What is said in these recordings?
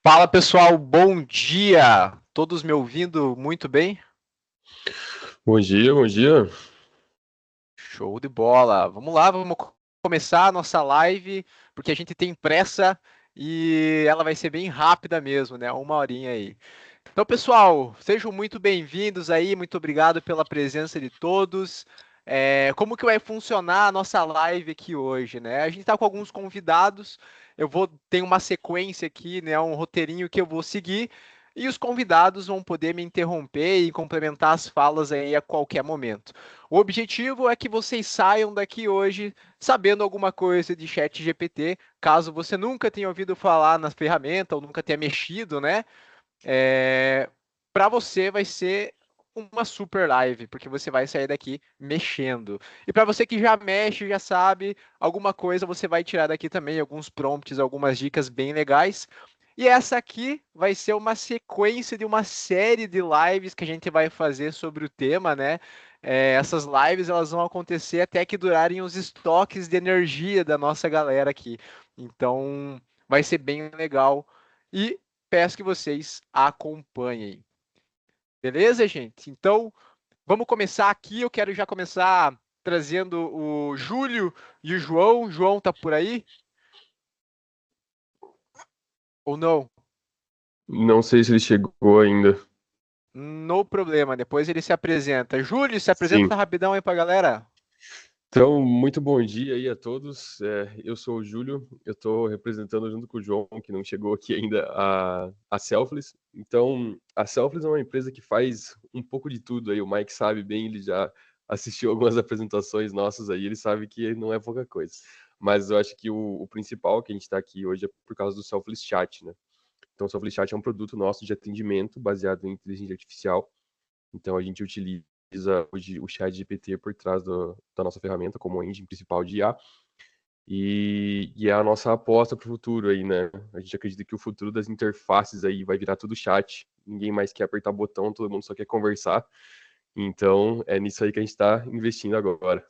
Fala pessoal, bom dia! Todos me ouvindo muito bem? Bom dia, bom dia. Show de bola! Vamos lá, vamos começar a nossa live, porque a gente tem pressa e ela vai ser bem rápida mesmo, né? Uma horinha aí. Então, pessoal, sejam muito bem-vindos aí, muito obrigado pela presença de todos. Como que vai funcionar a nossa live aqui hoje, né? A gente está com alguns convidados, ter uma sequência aqui, né? Um roteirinho que eu vou seguir, e os convidados vão poder me interromper e complementar as falas aí a qualquer momento. O objetivo é que vocês saiam daqui hoje sabendo alguma coisa de chat GPT, caso você nunca tenha ouvido falar na ferramenta ou nunca tenha mexido, né? Para você vai ser uma super live, porque você vai sair daqui mexendo. E para você que já mexe, já sabe alguma coisa, você vai tirar daqui também alguns prompts, algumas dicas bem legais. E essa aqui vai ser uma sequência de uma série de lives que a gente vai fazer sobre o tema, né? Essas lives elas vão acontecer até que durarem os estoques de energia da nossa galera aqui. Então vai ser bem legal. E peço que vocês acompanhem. Beleza, gente? Então, vamos começar aqui. Eu quero já começar trazendo o Júlio e o João. João tá por aí? Ou não? Não sei se ele chegou ainda. No problema, depois ele se apresenta. Júlio, se apresenta Sim. rapidão aí pra galera. Então, muito bom dia aí a todos. Eu sou o Júlio, eu estou representando junto com o João, que não chegou aqui ainda, a Selfless. Então, a Selfless é uma empresa que faz um pouco de tudo aí. O Mike sabe bem, ele já assistiu algumas apresentações nossas aí, ele sabe que não é pouca coisa. Mas eu acho que o principal que a gente está aqui hoje é por causa do Selfless Chat, né? Então, o Selfless Chat é um produto nosso de atendimento baseado em inteligência artificial. Então, a gente utiliza hoje o ChatGPT por trás da nossa ferramenta como engine principal de IA. E é a nossa aposta para o futuro aí, né? A gente acredita que o futuro das interfaces aí vai virar tudo chat. Ninguém mais quer apertar botão, todo mundo só quer conversar. Então, é nisso aí que a gente está investindo agora.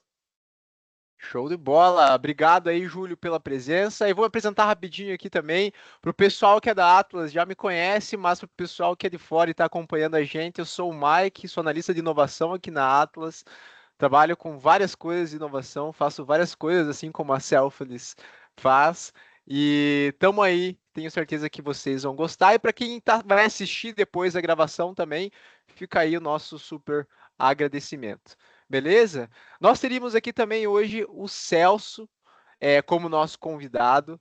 Show de bola. Obrigado aí, Júlio, pela presença. E vou apresentar rapidinho aqui também para o pessoal que é da Atlas, já me conhece, mas para o pessoal que é de fora e está acompanhando a gente, eu sou o Mike, sou analista de inovação aqui na Atlas. Trabalho com várias coisas de inovação, faço várias coisas assim como a Selfless faz. E tamo aí, tenho certeza que vocês vão gostar. E para quem vai assistir depois da gravação também, fica aí o nosso super agradecimento. Beleza? Nós teríamos aqui também hoje o Celso como nosso convidado.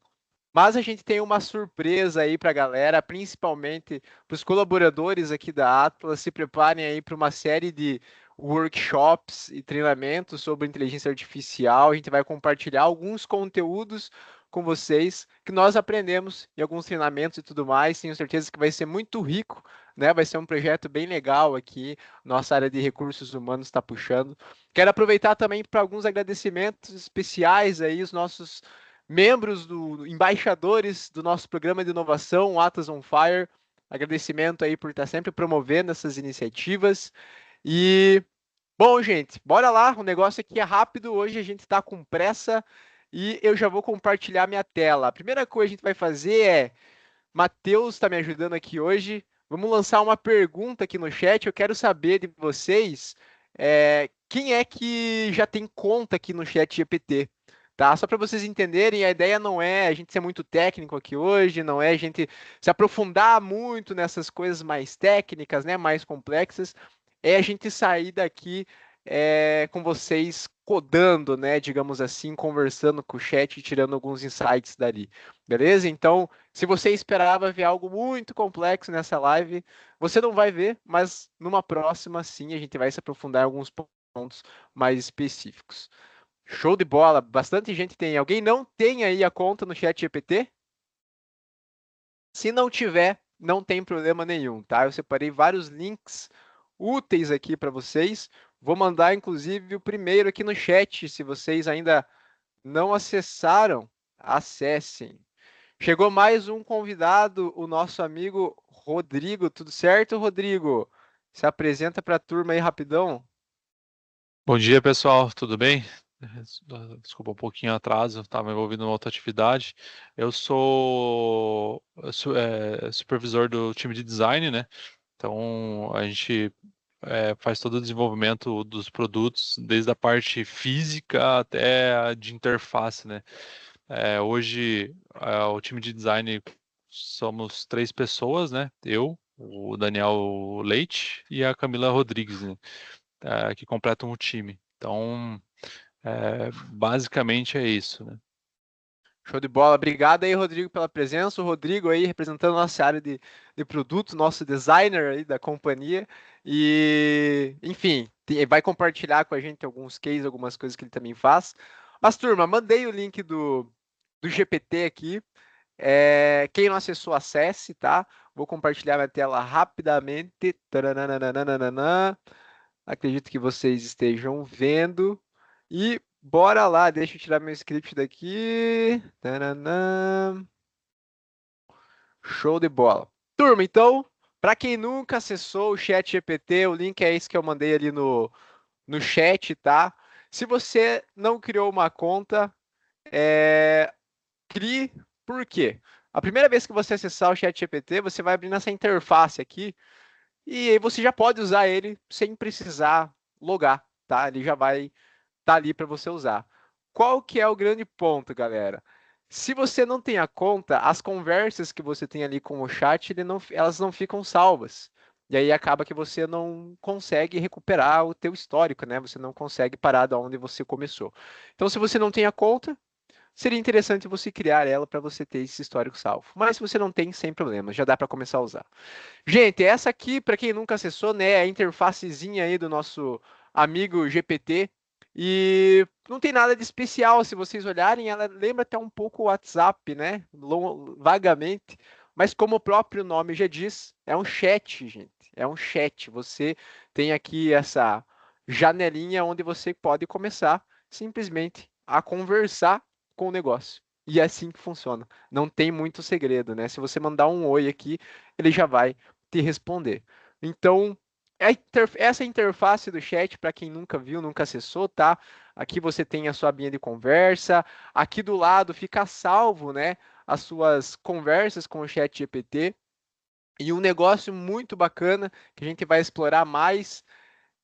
Mas a gente tem uma surpresa aí para a galera, principalmente para os colaboradores aqui da Atlas. Se preparem aí para uma série de workshops e treinamentos sobre inteligência artificial. A gente vai compartilhar alguns conteúdos com vocês que nós aprendemos em alguns treinamentos e tudo mais. Tenho certeza que vai ser muito rico, né? Vai ser um projeto bem legal aqui. Nossa área de recursos humanos está puxando. Quero aproveitar também para alguns agradecimentos especiais aí, os nossos membros embaixadores do nosso programa de inovação, o Atlas on Fire. Agradecimento aí por estar sempre promovendo essas iniciativas. E, bom, gente, bora lá. O negócio aqui é rápido. Hoje a gente está com pressa e eu já vou compartilhar minha tela. A primeira coisa que a gente vai fazer é: Matheus está me ajudando aqui hoje. Vamos lançar uma pergunta aqui no chat. Eu quero saber de vocês quem é que já tem conta aqui no chat GPT. Tá? Só para vocês entenderem, a ideia não é a gente ser muito técnico aqui hoje, não é a gente se aprofundar muito nessas coisas mais técnicas, né, mais complexas, é a gente sair daqui com vocês codando, né, digamos assim, conversando com o chat e tirando alguns insights dali, beleza? Então, se você esperava ver algo muito complexo nessa live, você não vai ver, mas numa próxima, sim, a gente vai se aprofundar em alguns pontos mais específicos. Show de bola. Bastante gente tem. Alguém não tem aí a conta no chat GPT? Se não tiver, não tem problema nenhum, tá? Eu separei vários links úteis aqui para vocês. Vou mandar, inclusive, o primeiro aqui no chat. Se vocês ainda não acessaram, acessem. Chegou mais um convidado, o nosso amigo Rodrigo. Tudo certo, Rodrigo? Se apresenta para a turma aí rapidão. Bom dia, pessoal, tudo bem? Desculpa um pouquinho atraso, estava envolvido em outra atividade. Eu sou supervisor do time de design, né? Então, a gente faz todo o desenvolvimento dos produtos, desde a parte física até a de interface, né? Hoje, o time de design somos 3 pessoas, né? Eu, o Daniel Leite e a Camila Rodrigues, né? Que completam o time. Então, basicamente é isso, né? Show de bola. Obrigado aí, Rodrigo, pela presença. O Rodrigo aí representando a nossa área de produto, nosso designer aí da companhia. E, enfim, vai compartilhar com a gente alguns cases, algumas coisas que ele também faz. Mas, turma, mandei o link do GPT aqui. Quem não acessou, acesse, tá? Vou compartilhar minha tela rapidamente. Tarananana. Acredito que vocês estejam vendo. E bora lá, deixa eu tirar meu script daqui. Taranã. Show de bola. Turma, então, para quem nunca acessou o Chat GPT, o link é esse que eu mandei ali no chat, tá? Se você não criou uma conta, crie. Por quê? A primeira vez que você acessar o Chat GPT, você vai abrir nessa interface aqui e aí você já pode usar ele sem precisar logar, tá? Ele já vai estar ali para você usar. Qual que é o grande ponto, galera? Se você não tem a conta, as conversas que você tem ali com o chat, elas não ficam salvas. E aí acaba que você não consegue recuperar o teu histórico, né? Você não consegue parar de onde você começou. Então, se você não tem a conta, seria interessante você criar ela para você ter esse histórico salvo. Mas se você não tem, sem problema, já dá para começar a usar. Gente, essa aqui, para quem nunca acessou, né, é a interfacezinha aí do nosso amigo GPT. E não tem nada de especial, se vocês olharem, ela lembra até um pouco o WhatsApp, né? Vagamente. Mas como o próprio nome já diz, é um chat, gente. É um chat. Você tem aqui essa janelinha onde você pode começar simplesmente a conversar com o negócio. E é assim que funciona. Não tem muito segredo, né? Se você mandar um oi aqui, ele já vai te responder. Então, essa interface do chat, para quem nunca viu, nunca acessou, tá? Aqui você tem a sua abinha de conversa. Aqui do lado fica salvo, né? As suas conversas com o chat GPT. E um negócio muito bacana que a gente vai explorar mais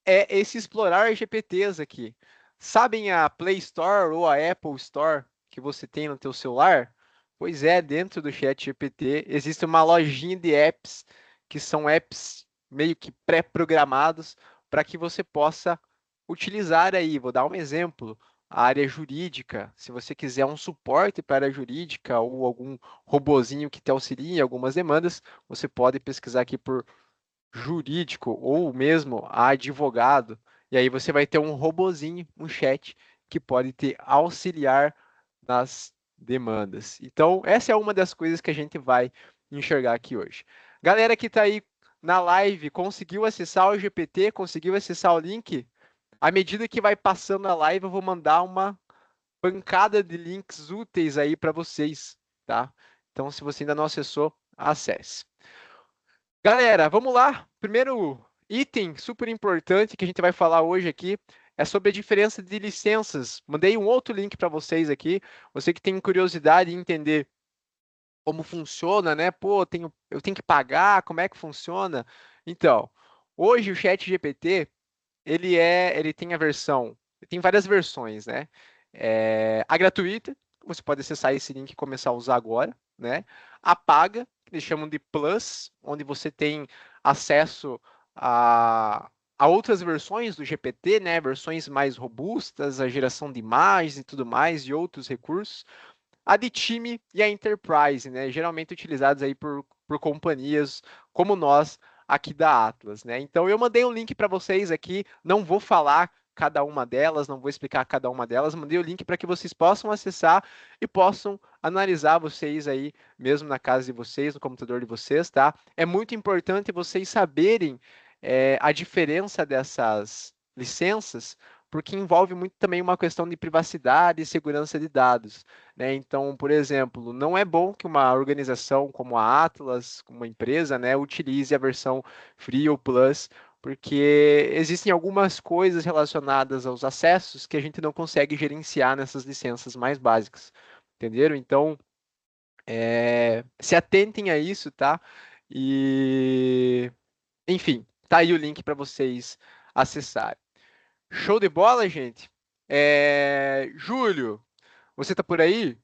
é esse explorar GPTs aqui. Sabem a Play Store ou a Apple Store que você tem no teu celular? Pois é, dentro do Chat GPT existe uma lojinha de apps que são apps meio que pré-programados para que você possa utilizar aí. Vou dar um exemplo. A área jurídica, se você quiser um suporte para a área jurídica ou algum robozinho que te auxilie em algumas demandas, você pode pesquisar aqui por jurídico ou mesmo advogado, e aí você vai ter um robozinho, um chat que pode te auxiliar nas demandas. Então, essa é uma das coisas que a gente vai enxergar aqui hoje. Galera que está aí na live, conseguiu acessar o GPT, conseguiu acessar o link? À medida que vai passando a live, eu vou mandar uma pancada de links úteis aí para vocês, tá? Então, se você ainda não acessou, acesse. Galera, vamos lá. Primeiro item super importante que a gente vai falar hoje aqui é sobre a diferença de licenças. Mandei um outro link para vocês aqui. Você que tem curiosidade em entender como funciona, né? Pô, eu tenho que pagar, como é que funciona? Então, hoje o ChatGPT, ele tem a versão, tem várias versões, né? A gratuita, você pode acessar esse link e começar a usar agora, né? A paga, que eles chamam de Plus, onde você tem acesso a outras versões do GPT, né? Versões mais robustas, a geração de imagens e tudo mais, e outros recursos. A de time e a Enterprise, né? Geralmente utilizados aí por companhias como nós aqui da Atlas, né? Então eu mandei um link para vocês aqui, não vou falar cada uma delas, não vou explicar cada uma delas, mandei o link para que vocês possam acessar e possam analisar vocês aí, mesmo na casa de vocês, no computador de vocês, tá? É muito importante vocês saberem a diferença dessas licenças, porque envolve muito também uma questão de privacidade e segurança de dados, né? Então, por exemplo, não é bom que uma organização como a Atlas, uma empresa, né, utilize a versão Free ou Plus, porque existem algumas coisas relacionadas aos acessos que a gente não consegue gerenciar nessas licenças mais básicas, entenderam? Então, Se atentem a isso, tá? E, enfim, tá aí o link para vocês acessarem. Show de bola, gente? Júlio, você tá por aí?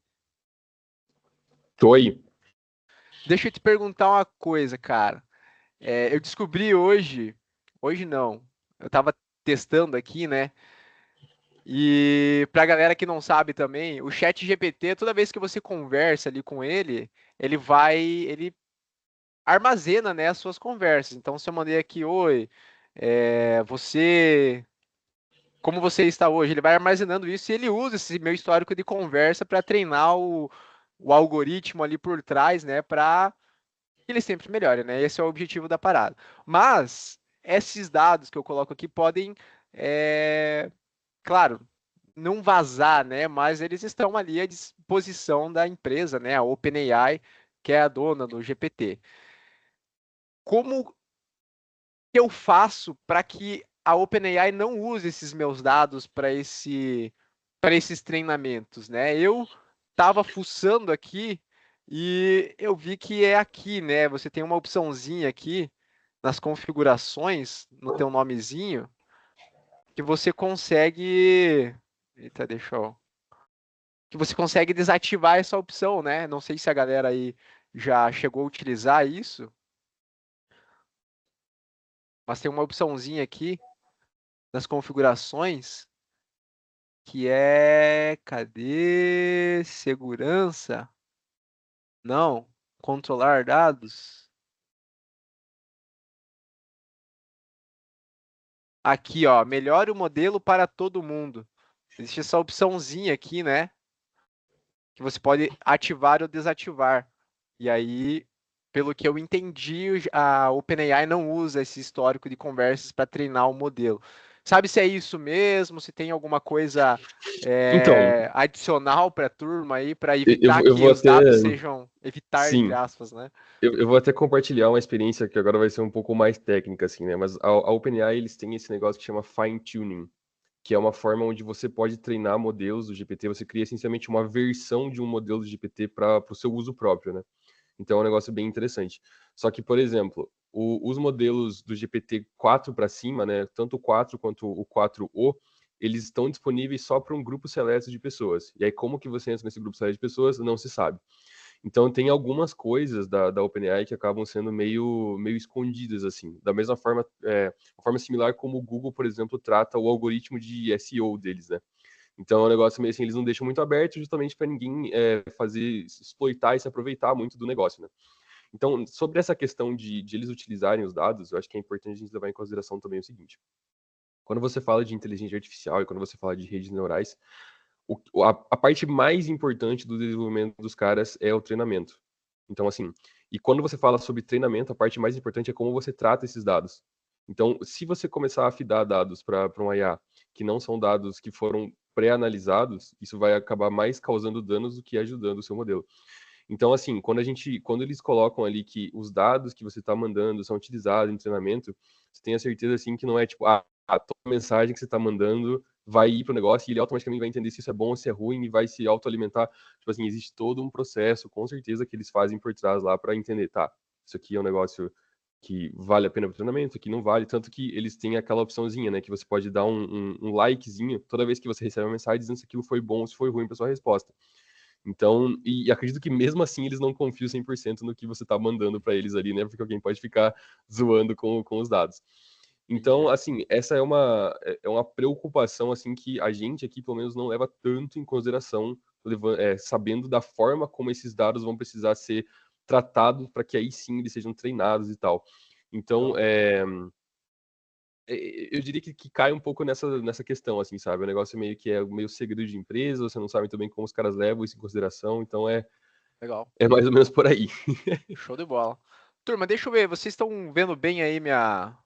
Tô aí. Deixa eu te perguntar uma coisa, cara. Eu descobri hoje não, eu tava testando aqui, né? E pra galera que não sabe também, o chat GPT, toda vez que você conversa ali com ele, ele armazena, né, as suas conversas. Então, se eu mandei aqui, oi, como você está hoje? Ele vai armazenando isso e ele usa esse meu histórico de conversa para treinar o algoritmo ali por trás, né, para que ele sempre melhore, né? Esse é o objetivo da parada. Mas esses dados que eu coloco aqui podem, claro, não vazar, né? Mas eles estão ali à disposição da empresa, né? A OpenAI, que é a dona do GPT. Como que eu faço para que a OpenAI não use esses meus dados para esses treinamentos, né? Eu estava fuçando aqui e eu vi que é aqui, né? Você tem uma opçãozinha aqui nas configurações, no teu nomezinho, que você consegue, eita, deixa eu, que você consegue desativar essa opção, né? Não sei se a galera aí já chegou a utilizar isso, mas tem uma opçãozinha aqui nas configurações que é, cadê? Segurança? Não, controlar dados. Aqui, ó, melhore o modelo para todo mundo. Existe essa opçãozinha aqui, né? Que você pode ativar ou desativar. E aí, pelo que eu entendi, a OpenAI não usa esse histórico de conversas para treinar o modelo. Sabe se é isso mesmo? Se tem alguma coisa Então, adicional para a turma aí para eu, evitar eu que vou os até. dados sejam evitar entre Sim, aspas, né? eu vou até compartilhar uma experiência que agora vai ser um pouco mais técnica, assim, né? Mas a OpenAI, eles têm esse negócio que chama fine tuning, que é uma forma onde você pode treinar modelos do GPT. Você cria essencialmente uma versão de um modelo do GPT para o seu uso próprio, né? Então é um negócio bem interessante. Só que, por exemplo, os modelos do GPT-4 para cima, né, tanto o 4 quanto o 4O, eles estão disponíveis só para um grupo seleto de pessoas. E aí, como que você entra nesse grupo seleto de pessoas, não se sabe. Então, tem algumas coisas da OpenAI que acabam sendo meio escondidas, assim. Da mesma forma, uma forma similar como o Google, por exemplo, trata o algoritmo de SEO deles, né? Então é um negócio meio assim, eles não deixam muito aberto justamente para ninguém exploitar e se aproveitar muito do negócio, né? Então, sobre essa questão de eles utilizarem os dados, eu acho que é importante a gente levar em consideração também o seguinte. Quando você fala de inteligência artificial e quando você fala de redes neurais, a parte mais importante do desenvolvimento dos caras é o treinamento. Então, assim, e quando você fala sobre treinamento, a parte mais importante é como você trata esses dados. Então, se você começar a fidar dados para um IA que não são dados que foram pré-analisados, isso vai acabar mais causando danos do que ajudando o seu modelo. Então, assim, quando eles colocam ali que os dados que você está mandando são utilizados em treinamento, você tem a certeza, assim, que não é tipo, toda mensagem que você está mandando vai ir para o negócio e ele automaticamente vai entender se isso é bom ou se é ruim e vai se autoalimentar. Tipo assim, existe todo um processo, com certeza, que eles fazem por trás lá para entender, tá, isso aqui é um negócio que vale a pena para o treinamento, que não vale, tanto que eles têm aquela opçãozinha, né, que você pode dar um likezinho toda vez que você recebe uma mensagem dizendo se aquilo foi bom ou se foi ruim para sua resposta. Então, e acredito que mesmo assim eles não confiam 100% no que você está mandando para eles ali, né? Porque alguém pode ficar zoando com os dados. Então, Entendi. assim, essa é uma preocupação assim que a gente aqui, pelo menos, não leva tanto em consideração, sabendo da forma como esses dados vão precisar ser tratados para que aí sim eles sejam treinados e tal. Então, Legal. eu diria que cai um pouco nessa questão, assim, sabe? O negócio meio que é meio segredo de empresa, você não sabe também como os caras levam isso em consideração, então Legal. é mais ou menos por aí. Show de bola. Turma, deixa eu ver, vocês estão vendo bem aí minha.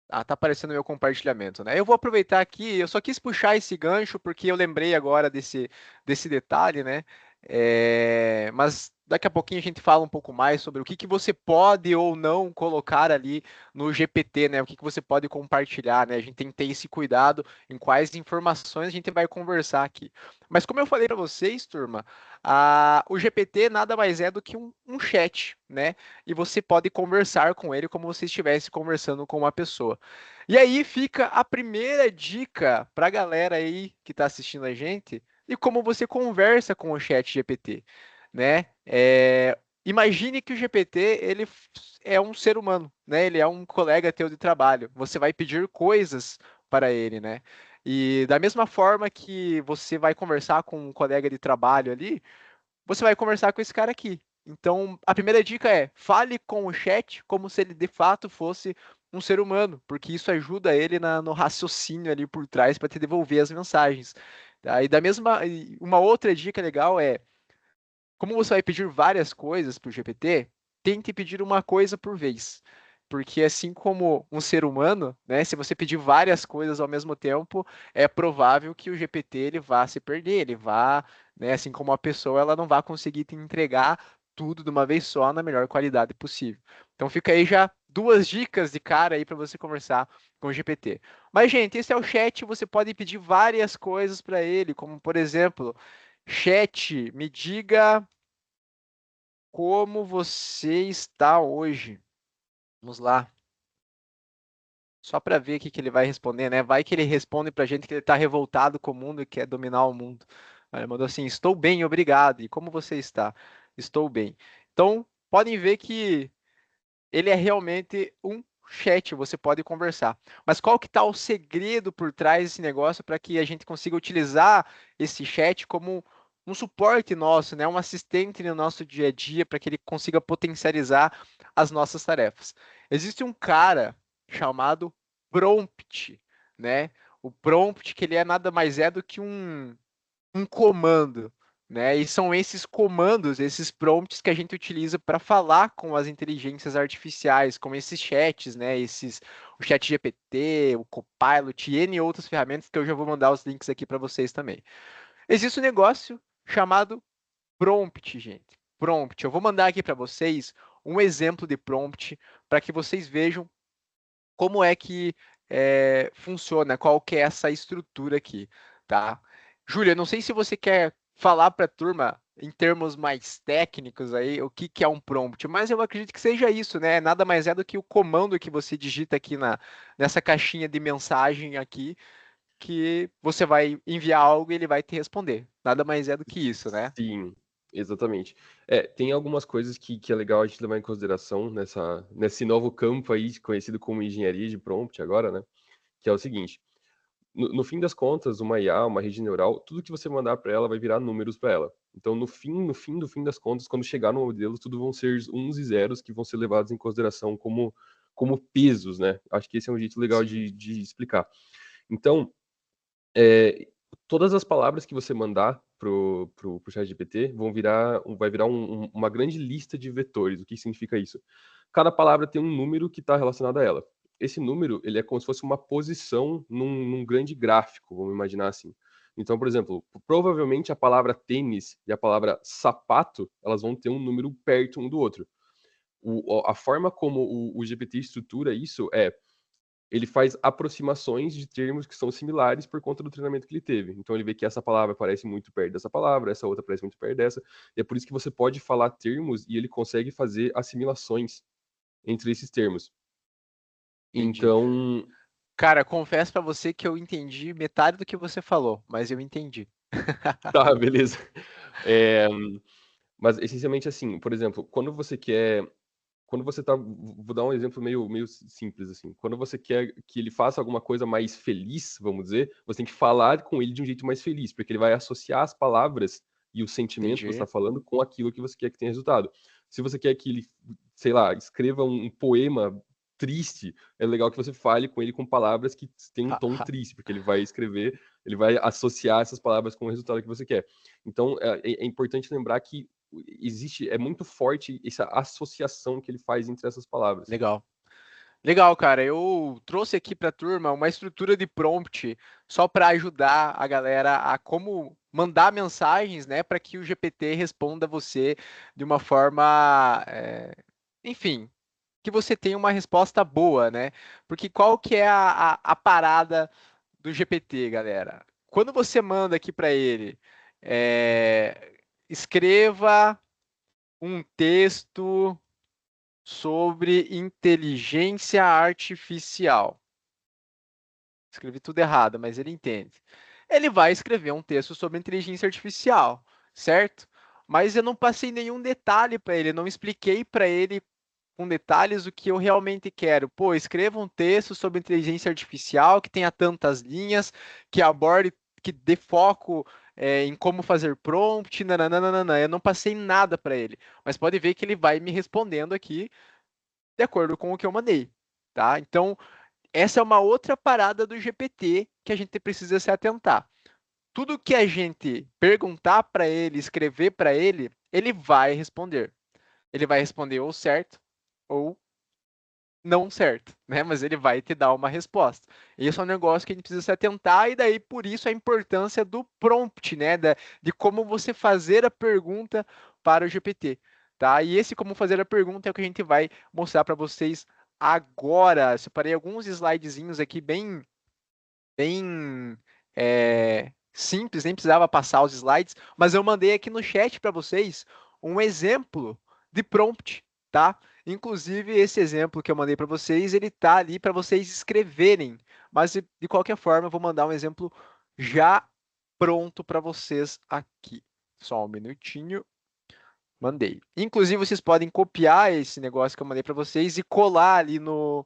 Ah, tá aparecendo meu compartilhamento, né? Eu vou aproveitar aqui, eu só quis puxar esse gancho porque eu lembrei agora desse detalhe, né? Mas daqui a pouquinho a gente fala um pouco mais sobre o que você pode ou não colocar ali no GPT, né? O que você pode compartilhar, né? A gente tem que ter esse cuidado em quais informações a gente vai conversar aqui. Mas como eu falei para vocês, turma, o GPT nada mais é do que um chat, né? E você pode conversar com ele como se estivesse conversando com uma pessoa. E aí fica a primeira dica para a galera aí que está assistindo a gente e como você conversa com o chat GPT, né? Imagine que o GPT ele é um ser humano, né? Ele é um colega teu de trabalho. Você vai pedir coisas para ele, né? E da mesma forma que você vai conversar com um colega de trabalho ali, você vai conversar com esse cara aqui. Então, a primeira dica é: fale com o chat como se ele de fato fosse um ser humano, porque isso ajuda ele no raciocínio ali por trás para te devolver as mensagens. Tá? Uma outra dica legal é: como você vai pedir várias coisas para o GPT, tente pedir uma coisa por vez. Porque assim como um ser humano, né, se você pedir várias coisas ao mesmo tempo, é provável que o GPT ele vá se perder, ele vá, né, assim como a pessoa, ela não vai conseguir te entregar tudo de uma vez só na melhor qualidade possível. Então fica aí já duas dicas de cara aí para você conversar com o GPT. Mas gente, esse é o chat, você pode pedir várias coisas para ele, como por exemplo, chat, me diga como você está hoje. Vamos lá. Só para ver o que ele vai responder, né? Vai que ele responde para a gente que ele está revoltado com o mundo e quer dominar o mundo. Ele mandou assim: estou bem, obrigado. E como você está? Estou bem. Então, podem ver que ele é realmente um chat, você pode conversar. Mas qual que está o segredo por trás desse negócio para que a gente consiga utilizar esse chat como um suporte nosso, né? Um assistente no nosso dia a dia para que ele consiga potencializar as nossas tarefas. Existe um cara chamado Prompt, né? O Prompt que ele é nada mais é do que um comando, né? E são esses comandos, esses prompts que a gente utiliza para falar com as inteligências artificiais, como esses chats, né? O chat GPT, o Copilot e N outras ferramentas que eu já vou mandar os links aqui para vocês também. Existe um negócio chamado prompt, gente. Prompt. Eu vou mandar aqui para vocês um exemplo de prompt para que vocês vejam como é que funciona, qual que é essa estrutura aqui, tá? Júlia, não sei se você quer falar para a turma em termos mais técnicos aí o que é um prompt, mas eu acredito que seja isso, né? Nada mais é do que o comando que você digita aqui nessa caixinha de mensagem aqui, que você vai enviar algo e ele vai te responder. Nada mais é do que isso, né? Sim, exatamente. Tem algumas coisas que é legal a gente levar em consideração nesse novo campo aí, conhecido como engenharia de prompt agora, né? Que é o seguinte: no fim das contas, uma IA, uma rede neural, tudo que você mandar para ela vai virar números para ela. Então, no fim das contas, quando chegar no modelo, tudo vão ser uns e zeros que vão ser levados em consideração como pesos, né? Acho que esse é um jeito legal Sim. de explicar. Então, é, todas as palavras que você mandar pro ChatGPT vai virar uma grande lista de vetores. O que significa isso? Cada palavra tem um número que está relacionado a ela. Esse número, ele é como se fosse uma posição num grande gráfico, vamos imaginar assim. Então, por exemplo, provavelmente a palavra tênis e a palavra sapato, elas vão ter um número perto um do outro. A forma como o GPT estrutura isso ele faz aproximações de termos que são similares por conta do treinamento que ele teve. Então ele vê que essa palavra parece muito perto dessa palavra, essa outra parece muito perto dessa, e é por isso que você pode falar termos e ele consegue fazer assimilações entre esses termos. Entendi. Então, Cara, confesso para você que eu entendi metade do que você falou, mas eu entendi. tá, beleza. É, mas essencialmente assim, por exemplo, quando você tá, vou dar um exemplo meio simples assim. Quando você quer que ele faça alguma coisa mais feliz, vamos dizer, você tem que falar com ele de um jeito mais feliz, porque ele vai associar as palavras e o sentimento que você Entendi. está falando com aquilo que você quer que tenha resultado. Se você quer que ele, sei lá, escreva um poema triste, é legal que você fale com ele com palavras que têm um tom triste, porque ele vai escrever, ele vai associar essas palavras com o resultado que você quer. Então, é importante lembrar que é muito forte essa associação que ele faz entre essas palavras. Legal. Legal, cara. Eu trouxe aqui para a turma uma estrutura de prompt só para ajudar a galera a como mandar mensagens, né, para que o GPT responda você de uma forma, enfim, que você tenha uma resposta boa, né? Porque qual que é a parada do GPT, galera? Quando você manda aqui para ele, escreva um texto sobre inteligência artificial. Escrevi tudo errado, mas ele entende. Ele vai escrever um texto sobre inteligência artificial, certo? Mas eu não passei nenhum detalhe para ele, eu não expliquei para ele com detalhes o que eu realmente quero. Pô, escreva um texto sobre inteligência artificial que tenha tantas linhas, que aborde, que dê foco em como fazer prompt, nananana. Eu não passei nada para ele, mas pode ver que ele vai me respondendo aqui de acordo com o que eu mandei, tá? Então, essa é uma outra parada do GPT que a gente precisa se atentar. Tudo que a gente perguntar para ele, escrever para ele, ele vai responder. Ele vai responder ou certo ou não certo, né? Mas ele vai te dar uma resposta. Esse é um negócio que a gente precisa se atentar, e daí por isso a importância do prompt, né? De como você fazer a pergunta para o GPT, tá? E esse como fazer a pergunta é o que a gente vai mostrar para vocês agora. Separei alguns slidezinhos aqui bem simples, nem precisava passar os slides, mas eu mandei aqui no chat para vocês um exemplo de prompt, tá? Inclusive, esse exemplo que eu mandei para vocês, ele tá ali para vocês escreverem, mas de qualquer forma, eu vou mandar um exemplo já pronto para vocês aqui. Só um minutinho. Mandei. Inclusive, vocês podem copiar esse negócio que eu mandei para vocês e colar ali no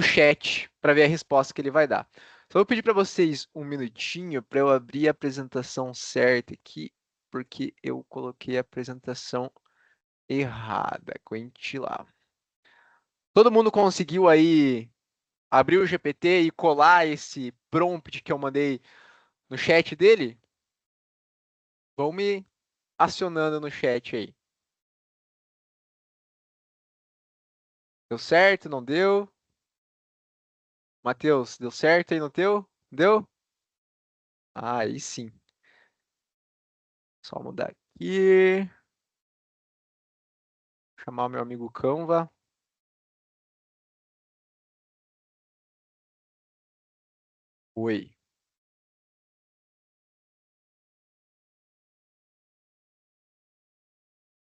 chat para ver a resposta que ele vai dar. Só vou pedir para vocês um minutinho para eu abrir a apresentação certa aqui, porque eu coloquei a apresentação errada. Aguente lá. Todo mundo conseguiu aí abrir o GPT e colar esse prompt que eu mandei no chat dele? Vão me acionando no chat aí. Deu certo? Não deu? Matheus, deu certo aí no teu? Deu? Ah, aí sim. Só mudar aqui. Chamar o meu amigo Canva. Oi.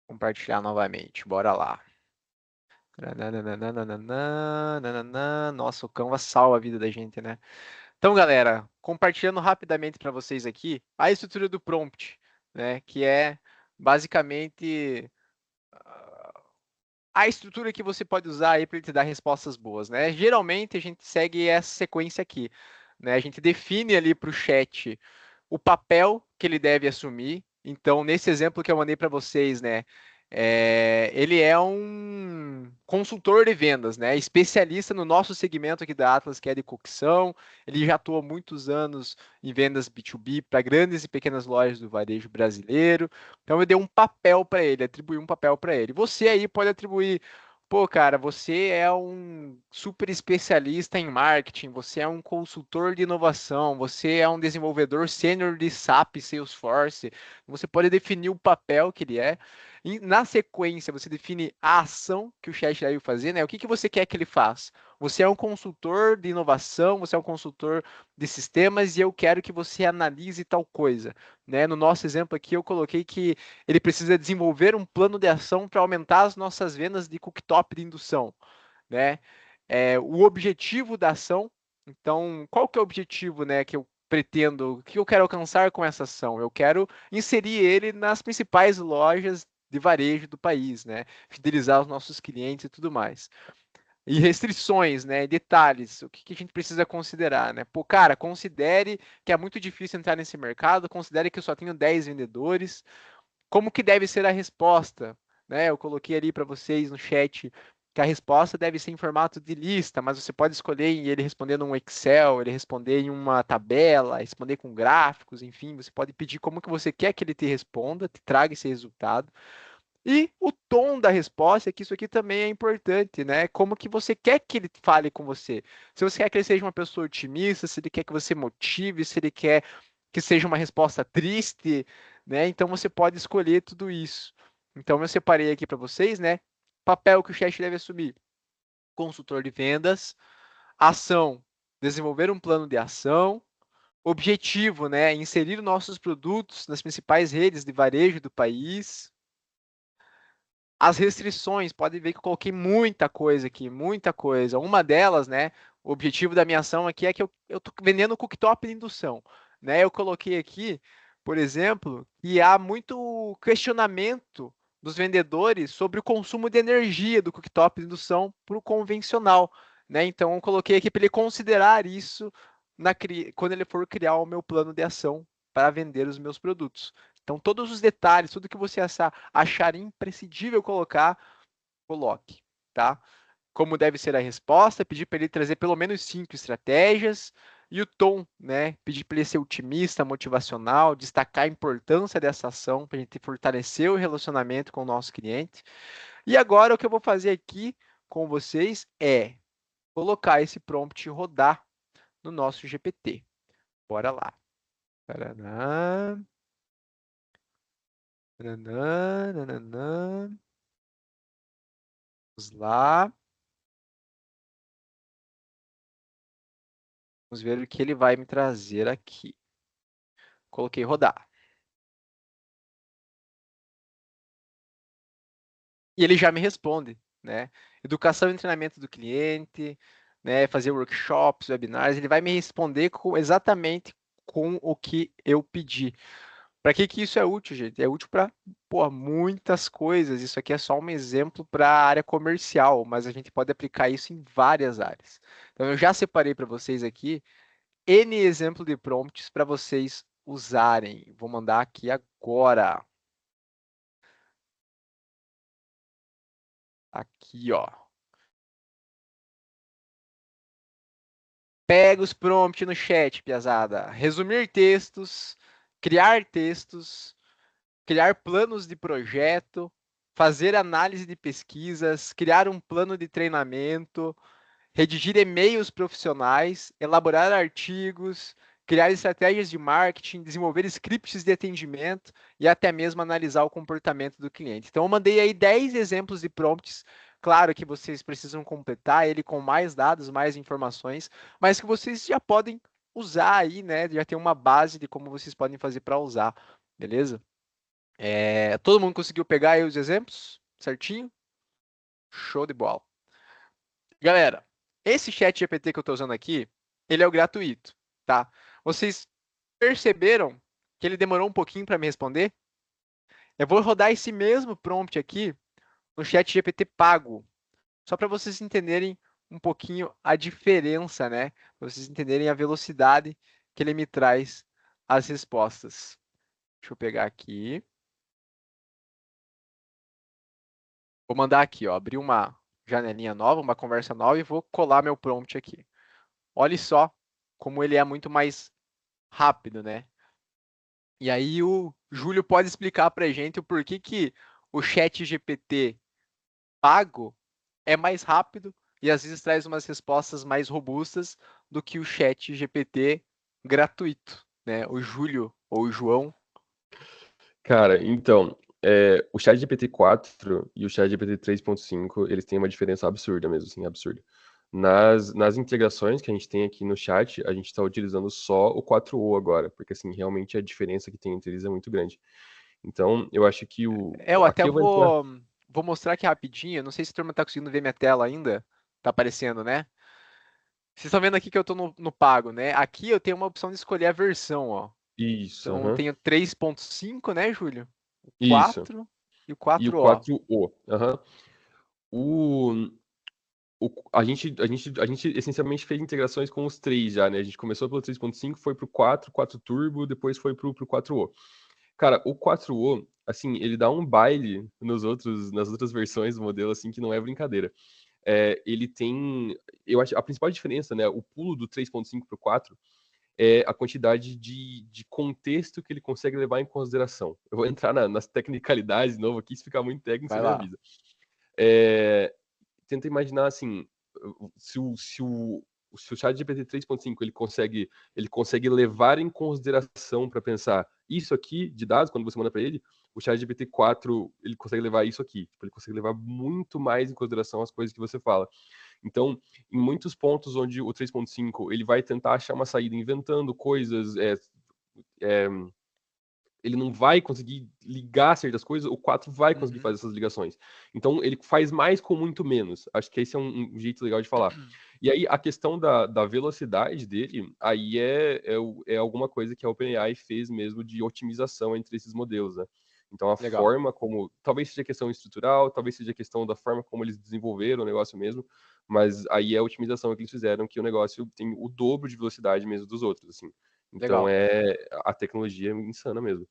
Compartilhar novamente. Bora lá. Nossa, o Canva salva a vida da gente, né? Então, galera, compartilhando rapidamente para vocês aqui a estrutura do prompt, né? Que é basicamente a estrutura que você pode usar aí para ele te dar respostas boas, né? Geralmente a gente segue essa sequência aqui, né? A gente define ali para o chat o papel que ele deve assumir. Então, nesse exemplo que eu mandei para vocês, né? Ele é um consultor de vendas, né? Especialista no nosso segmento aqui da Atlas, que é de cocção. Ele já atua muitos anos em vendas B2B para grandes e pequenas lojas do varejo brasileiro. Então, eu dei um papel para ele, atribuí um papel para ele. Você aí pode atribuir. Pô, cara, você é um super especialista em marketing, você é um consultor de inovação, você é um desenvolvedor sênior de SAP e Salesforce. Você pode definir o papel que ele é. E na sequência, você define a ação que o chat deve fazer, né? O que você quer que ele faça? Você é um consultor de inovação, você é um consultor de sistemas e eu quero que você analise tal coisa, né? No nosso exemplo aqui, eu coloquei que ele precisa desenvolver um plano de ação para aumentar as nossas vendas de cooktop de indução, né? O objetivo da ação. Então, qual que é o objetivo, né, que eu pretendo, o que eu quero alcançar com essa ação? Eu quero inserir ele nas principais lojas de varejo do país, né? Fidelizar os nossos clientes e tudo mais. E restrições, né? Detalhes, o que a gente precisa considerar, né? Pô, cara, considere que é muito difícil entrar nesse mercado, considere que eu só tenho 10 vendedores. Como que deve ser a resposta? Né? Eu coloquei ali para vocês no chat que a resposta deve ser em formato de lista, mas você pode escolher ele responder num Excel, ele responder em uma tabela, responder com gráficos, enfim, você pode pedir como que você quer que ele te responda, te traga esse resultado. E o tom da resposta, que isso aqui também é importante, né? Como que você quer que ele fale com você? Se você quer que ele seja uma pessoa otimista, se ele quer que você motive, se ele quer que seja uma resposta triste, né? Então você pode escolher tudo isso. Então eu separei aqui para vocês, né? Papel que o chat deve assumir: consultor de vendas, ação, desenvolver um plano de ação, objetivo, né? Inserir nossos produtos nas principais redes de varejo do país. As restrições, pode ver que eu coloquei muita coisa aqui, muita coisa. Uma delas, né, o objetivo da minha ação aqui é que eu estou vendendo cooktop de indução, né? Eu coloquei aqui, por exemplo, que há muito questionamento dos vendedores sobre o consumo de energia do cooktop de indução para o convencional, né? Então, eu coloquei aqui para ele considerar isso quando ele for criar o meu plano de ação para vender os meus produtos. Então, todos os detalhes, tudo que você achar imprescindível colocar, coloque, tá? Como deve ser a resposta, pedir para ele trazer pelo menos 5 estratégias. E o tom, né? Pedir para ele ser otimista, motivacional, destacar a importância dessa ação para a gente fortalecer o relacionamento com o nosso cliente. E agora, o que eu vou fazer aqui com vocês é colocar esse prompt rodar no nosso GPT. Bora lá. Paraná. Nananã, nananã. Vamos lá. Vamos ver o que ele vai me trazer aqui. Coloquei rodar. E ele já me responde, né? Educação e treinamento do cliente, né? Fazer workshops, webinars. Ele vai me responder exatamente com o que eu pedi. Para que isso é útil, gente? É útil para muitas coisas. Isso aqui é só um exemplo para a área comercial, mas a gente pode aplicar isso em várias áreas. Então, eu já separei para vocês aqui N exemplo de prompts para vocês usarem. Vou mandar aqui agora. Aqui, ó. Pega os prompts no chat, piazada. Resumir textos, criar textos, criar planos de projeto, fazer análise de pesquisas, criar um plano de treinamento, redigir e-mails profissionais, elaborar artigos, criar estratégias de marketing, desenvolver scripts de atendimento e até mesmo analisar o comportamento do cliente. Então, eu mandei aí 10 exemplos de prompts. Claro que vocês precisam completar ele com mais dados, mais informações, mas que vocês já podem usar aí, né? Já tem uma base de como vocês podem fazer para usar, beleza? Todo mundo conseguiu pegar aí os exemplos certinho? Show de bola. Galera, esse chat GPT que eu estou usando aqui, ele é o gratuito, tá? Vocês perceberam que ele demorou um pouquinho para me responder? Eu vou rodar esse mesmo prompt aqui no chat GPT pago, só para vocês entenderem um pouquinho a diferença, né? Para vocês entenderem a velocidade que ele me traz as respostas. Deixa eu pegar aqui. Vou mandar aqui, ó, abrir uma janelinha nova, uma conversa nova e vou colar meu prompt aqui. Olha só como ele é muito mais rápido, né? E aí o Júlio pode explicar para a gente o porquê que o chat GPT pago é mais rápido e às vezes traz umas respostas mais robustas do que o chat GPT gratuito, né? O Júlio ou o João. Cara, então, o ChatGPT 4 e o ChatGPT 3.5, eles têm uma diferença absurda mesmo, assim, absurda. Nas integrações que a gente tem aqui no chat, a gente está utilizando só o 4o agora, porque, assim, realmente a diferença que tem entre eles é muito grande. Então, eu acho que Eu até aqui eu vou entrar... vou mostrar aqui rapidinho. Não sei se a turma está conseguindo ver minha tela ainda. Tá aparecendo, né? Vocês estão vendo aqui que eu estou no pago, né? Aqui eu tenho uma opção de escolher a versão, ó. Isso, Então, eu aham. tenho 3.5, né, Júlio? O Isso. 4 e o E o 4O. 4o, aham. O, a gente essencialmente fez integrações com os três já, né? A gente começou pelo 3.5, foi pro 4, 4 Turbo, depois foi pro 4o. Cara, o 4o, assim, ele dá um baile nas outras versões do modelo, assim, que não é brincadeira. Ele tem, eu acho, a principal diferença, né? O pulo do 3.5 pro 4 é a quantidade de contexto que ele consegue levar em consideração. Eu vou entrar nas tecnicalidades de novo aqui, se ficar muito técnico, você Vai me lá. avisa. Tenta imaginar assim, se o ChatGPT 3.5 ele consegue levar em consideração para pensar isso aqui de dados, quando você manda para ele, o ChatGPT 4 ele consegue levar isso aqui. Tipo, ele consegue levar muito mais em consideração as coisas que você fala. Então, em muitos pontos onde o 3.5 ele vai tentar achar uma saída inventando coisas, ele não vai conseguir ligar certas coisas, o 4 vai conseguir fazer essas ligações. Então, ele faz mais com muito menos. Acho que esse é um jeito legal de falar. E aí, a questão da velocidade dele, aí é alguma coisa que a OpenAI fez mesmo de otimização entre esses modelos, né? Então, a Legal. forma como... Talvez seja questão estrutural, talvez seja questão da forma como eles desenvolveram o negócio mesmo, mas aí é a otimização que eles fizeram, que o negócio tem o dobro de velocidade mesmo dos outros, assim. Então, Legal. a tecnologia é insana mesmo.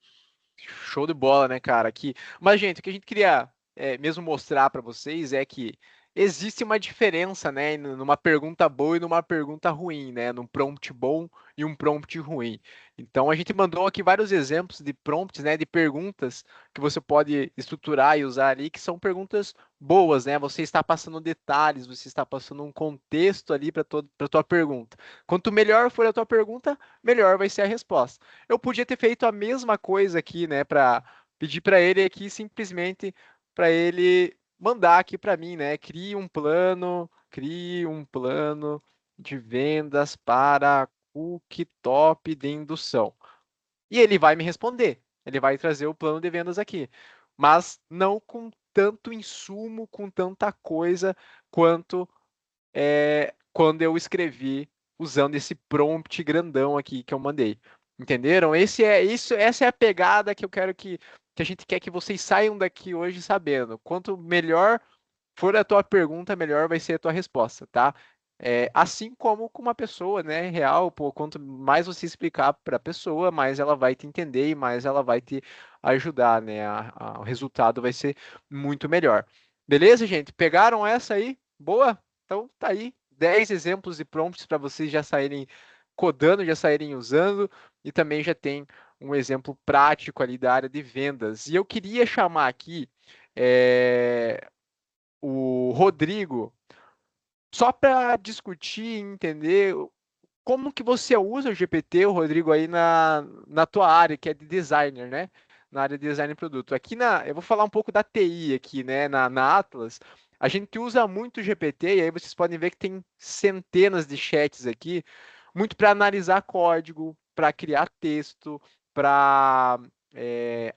Show de bola, né, cara? Mas, gente, o que a gente queria mesmo mostrar para vocês é que existe uma diferença, né, numa pergunta boa e numa pergunta ruim, né, num prompt bom e um prompt ruim. Então, a gente mandou aqui vários exemplos de prompts, né, de perguntas que você pode estruturar e usar ali, que são perguntas boas, né? Você está passando detalhes, você está passando um contexto ali para tua pergunta. Quanto melhor for a tua pergunta, melhor vai ser a resposta. Eu podia ter feito a mesma coisa aqui, né, para pedir para ele aqui simplesmente para ele mandar aqui para mim, né, crie um plano de vendas para cooktop de indução. E ele vai me responder, ele vai trazer o plano de vendas aqui, mas não com tanto insumo, com tanta coisa quanto quando eu escrevi usando esse prompt grandão aqui que eu mandei. Entenderam? Essa é a pegada que eu quero que a gente quer que vocês saiam daqui hoje sabendo. Quanto melhor for a tua pergunta, melhor vai ser a tua resposta, tá? Assim como com uma pessoa, né, real, pô, quanto mais você explicar para a pessoa, mais ela vai te entender e mais ela vai te ajudar, né? O resultado vai ser muito melhor. Beleza, gente? Pegaram essa aí? Boa? Então tá aí 10 exemplos de prompts para vocês já saírem codando, já saírem usando e também já tem um exemplo prático ali da área de vendas. E eu queria chamar aqui o Rodrigo só para discutir e entender como que você usa o GPT, o Rodrigo, aí na tua área, que é de designer, né? Na área de design de produto. Eu vou falar um pouco da TI aqui, né? Na Atlas, a gente usa muito o GPT, e aí vocês podem ver que tem centenas de chats aqui, muito para analisar código, para criar texto, para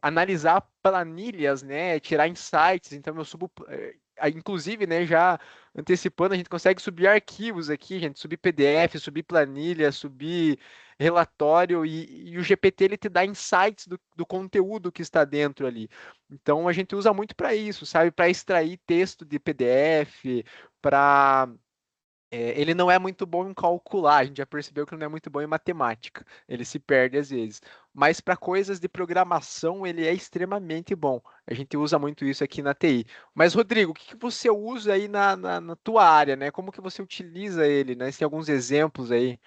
analisar planilhas, né? Tirar insights. Então eu subo. Inclusive, né, já antecipando, a gente consegue subir arquivos aqui, gente, subir PDF, subir planilha, subir relatório e o GPT ele te dá insights do conteúdo que está dentro ali. Então a gente usa muito para isso, sabe? Para extrair texto de PDF, para ele não é muito bom em calcular, a gente já percebeu que ele não é muito bom em matemática, ele se perde às vezes. Mas para coisas de programação, ele é extremamente bom. A gente usa muito isso aqui na TI. Mas, Rodrigo, o que você usa aí na tua área, né? Como que você utiliza ele, né? Você tem alguns exemplos aí?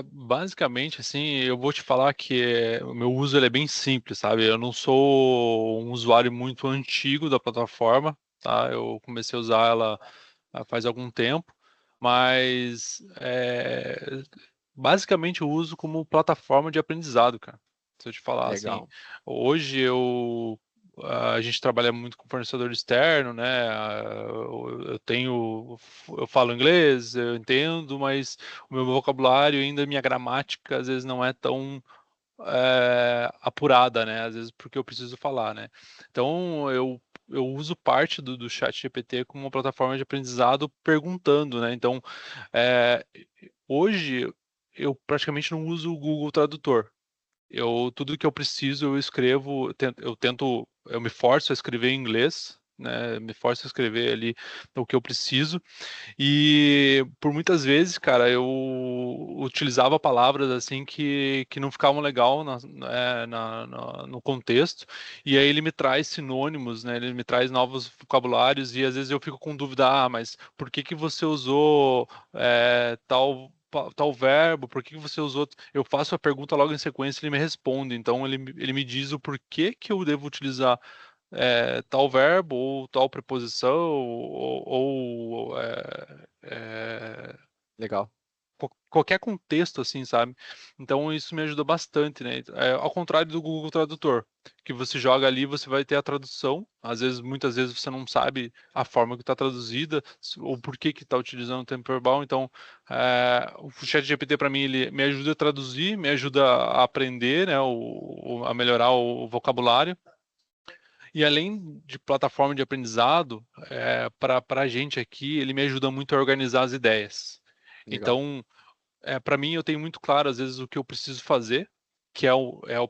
Basicamente assim, eu vou te falar que o meu uso ele é bem simples, sabe? Eu não sou um usuário muito antigo da plataforma, tá? Eu comecei a usar ela faz algum tempo, mas basicamente eu uso como plataforma de aprendizado, cara. Se eu te falar assim, Legal. hoje a gente trabalha muito com fornecedor externo, né? Eu falo inglês, eu entendo, mas o meu vocabulário ainda, minha gramática, às vezes não é tão apurada, né? Às vezes porque eu preciso falar, né? Então eu uso parte do chat GPT como uma plataforma de aprendizado perguntando, né? Então hoje eu praticamente não uso o Google Tradutor. Tudo que eu preciso eu escrevo, eu me forço a escrever em inglês, né? Me forço a escrever ali o que eu preciso. E por muitas vezes, cara, eu utilizava palavras assim que não ficavam legal no contexto, e aí ele me traz sinônimos, né? Ele me traz novos vocabulários, e às vezes eu fico com dúvida, mas por que que você usou tal tal verbo, por que você usou? Eu faço a pergunta logo em sequência, ele me responde. Então ele me diz o porquê que eu devo utilizar tal verbo ou tal preposição Legal. qualquer contexto, assim, sabe? Então isso me ajuda bastante, né? Ao contrário do Google Tradutor, que você joga ali, você vai ter a tradução. Às vezes, muitas vezes você não sabe a forma que está traduzida ou por que está utilizando o tempo verbal. Então, o ChatGPT para mim ele me ajuda a traduzir, me ajuda a aprender, né? A melhorar o vocabulário. E além de plataforma de aprendizado, para a gente aqui, ele me ajuda muito a organizar as ideias. Legal. Então, para mim, eu tenho muito claro, às vezes, o que eu preciso fazer, que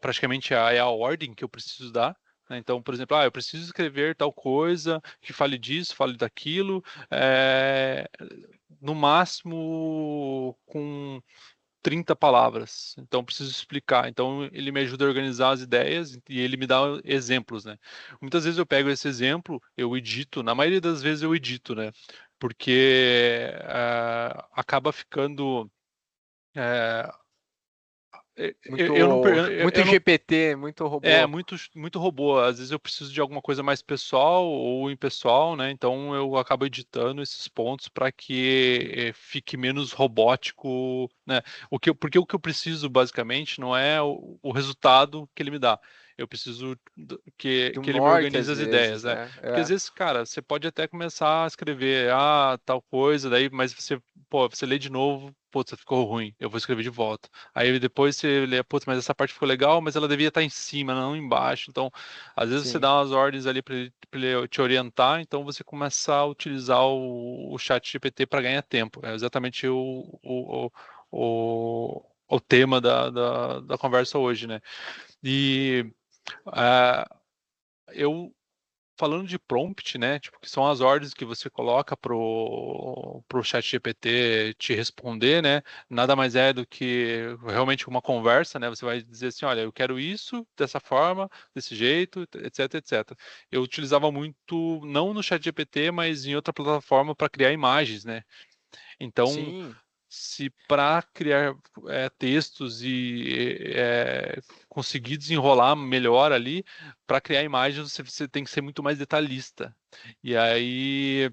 praticamente a ordem que eu preciso dar. Né? Então, por exemplo, eu preciso escrever tal coisa, que fale disso, fale daquilo, no máximo com 30 palavras. Então, preciso explicar. Então, ele me ajuda a organizar as ideias e ele me dá exemplos, né? Muitas vezes eu pego esse exemplo, eu edito, na maioria das vezes eu edito, né? Porque acaba ficando. É, Muito, eu não, muito eu não GPT, muito é robô. muito robô. Às vezes eu preciso de alguma coisa mais pessoal ou impessoal, né? Então eu acabo editando esses pontos para que fique menos robótico, né? Porque o que eu preciso basicamente não é o resultado que ele me dá. Eu preciso De um que ele me norte, às organize as vezes, ideias, né? né? Porque às vezes, cara, você pode até começar a escrever tal coisa, daí, mas você lê de novo, putz, ficou ruim, eu vou escrever de volta. Aí depois você lê, putz, mas essa parte ficou legal, mas ela devia estar em cima, não embaixo. Então, às vezes você Sim. dá umas ordens ali para ele te orientar, então você começa a utilizar o chat GPT para ganhar tempo. É exatamente o tema da conversa hoje, né? E ah, eu falando de prompt, né? Tipo, que são as ordens que você coloca pro chat GPT te responder, né? Nada mais é do que realmente uma conversa, né? Você vai dizer assim, olha, eu quero isso dessa forma, desse jeito, etc, etc. Eu utilizava muito, não no chat GPT, mas em outra plataforma para criar imagens, né? Então, Sim. se para criar textos e conseguir desenrolar melhor ali, para criar imagens você tem que ser muito mais detalhista. E aí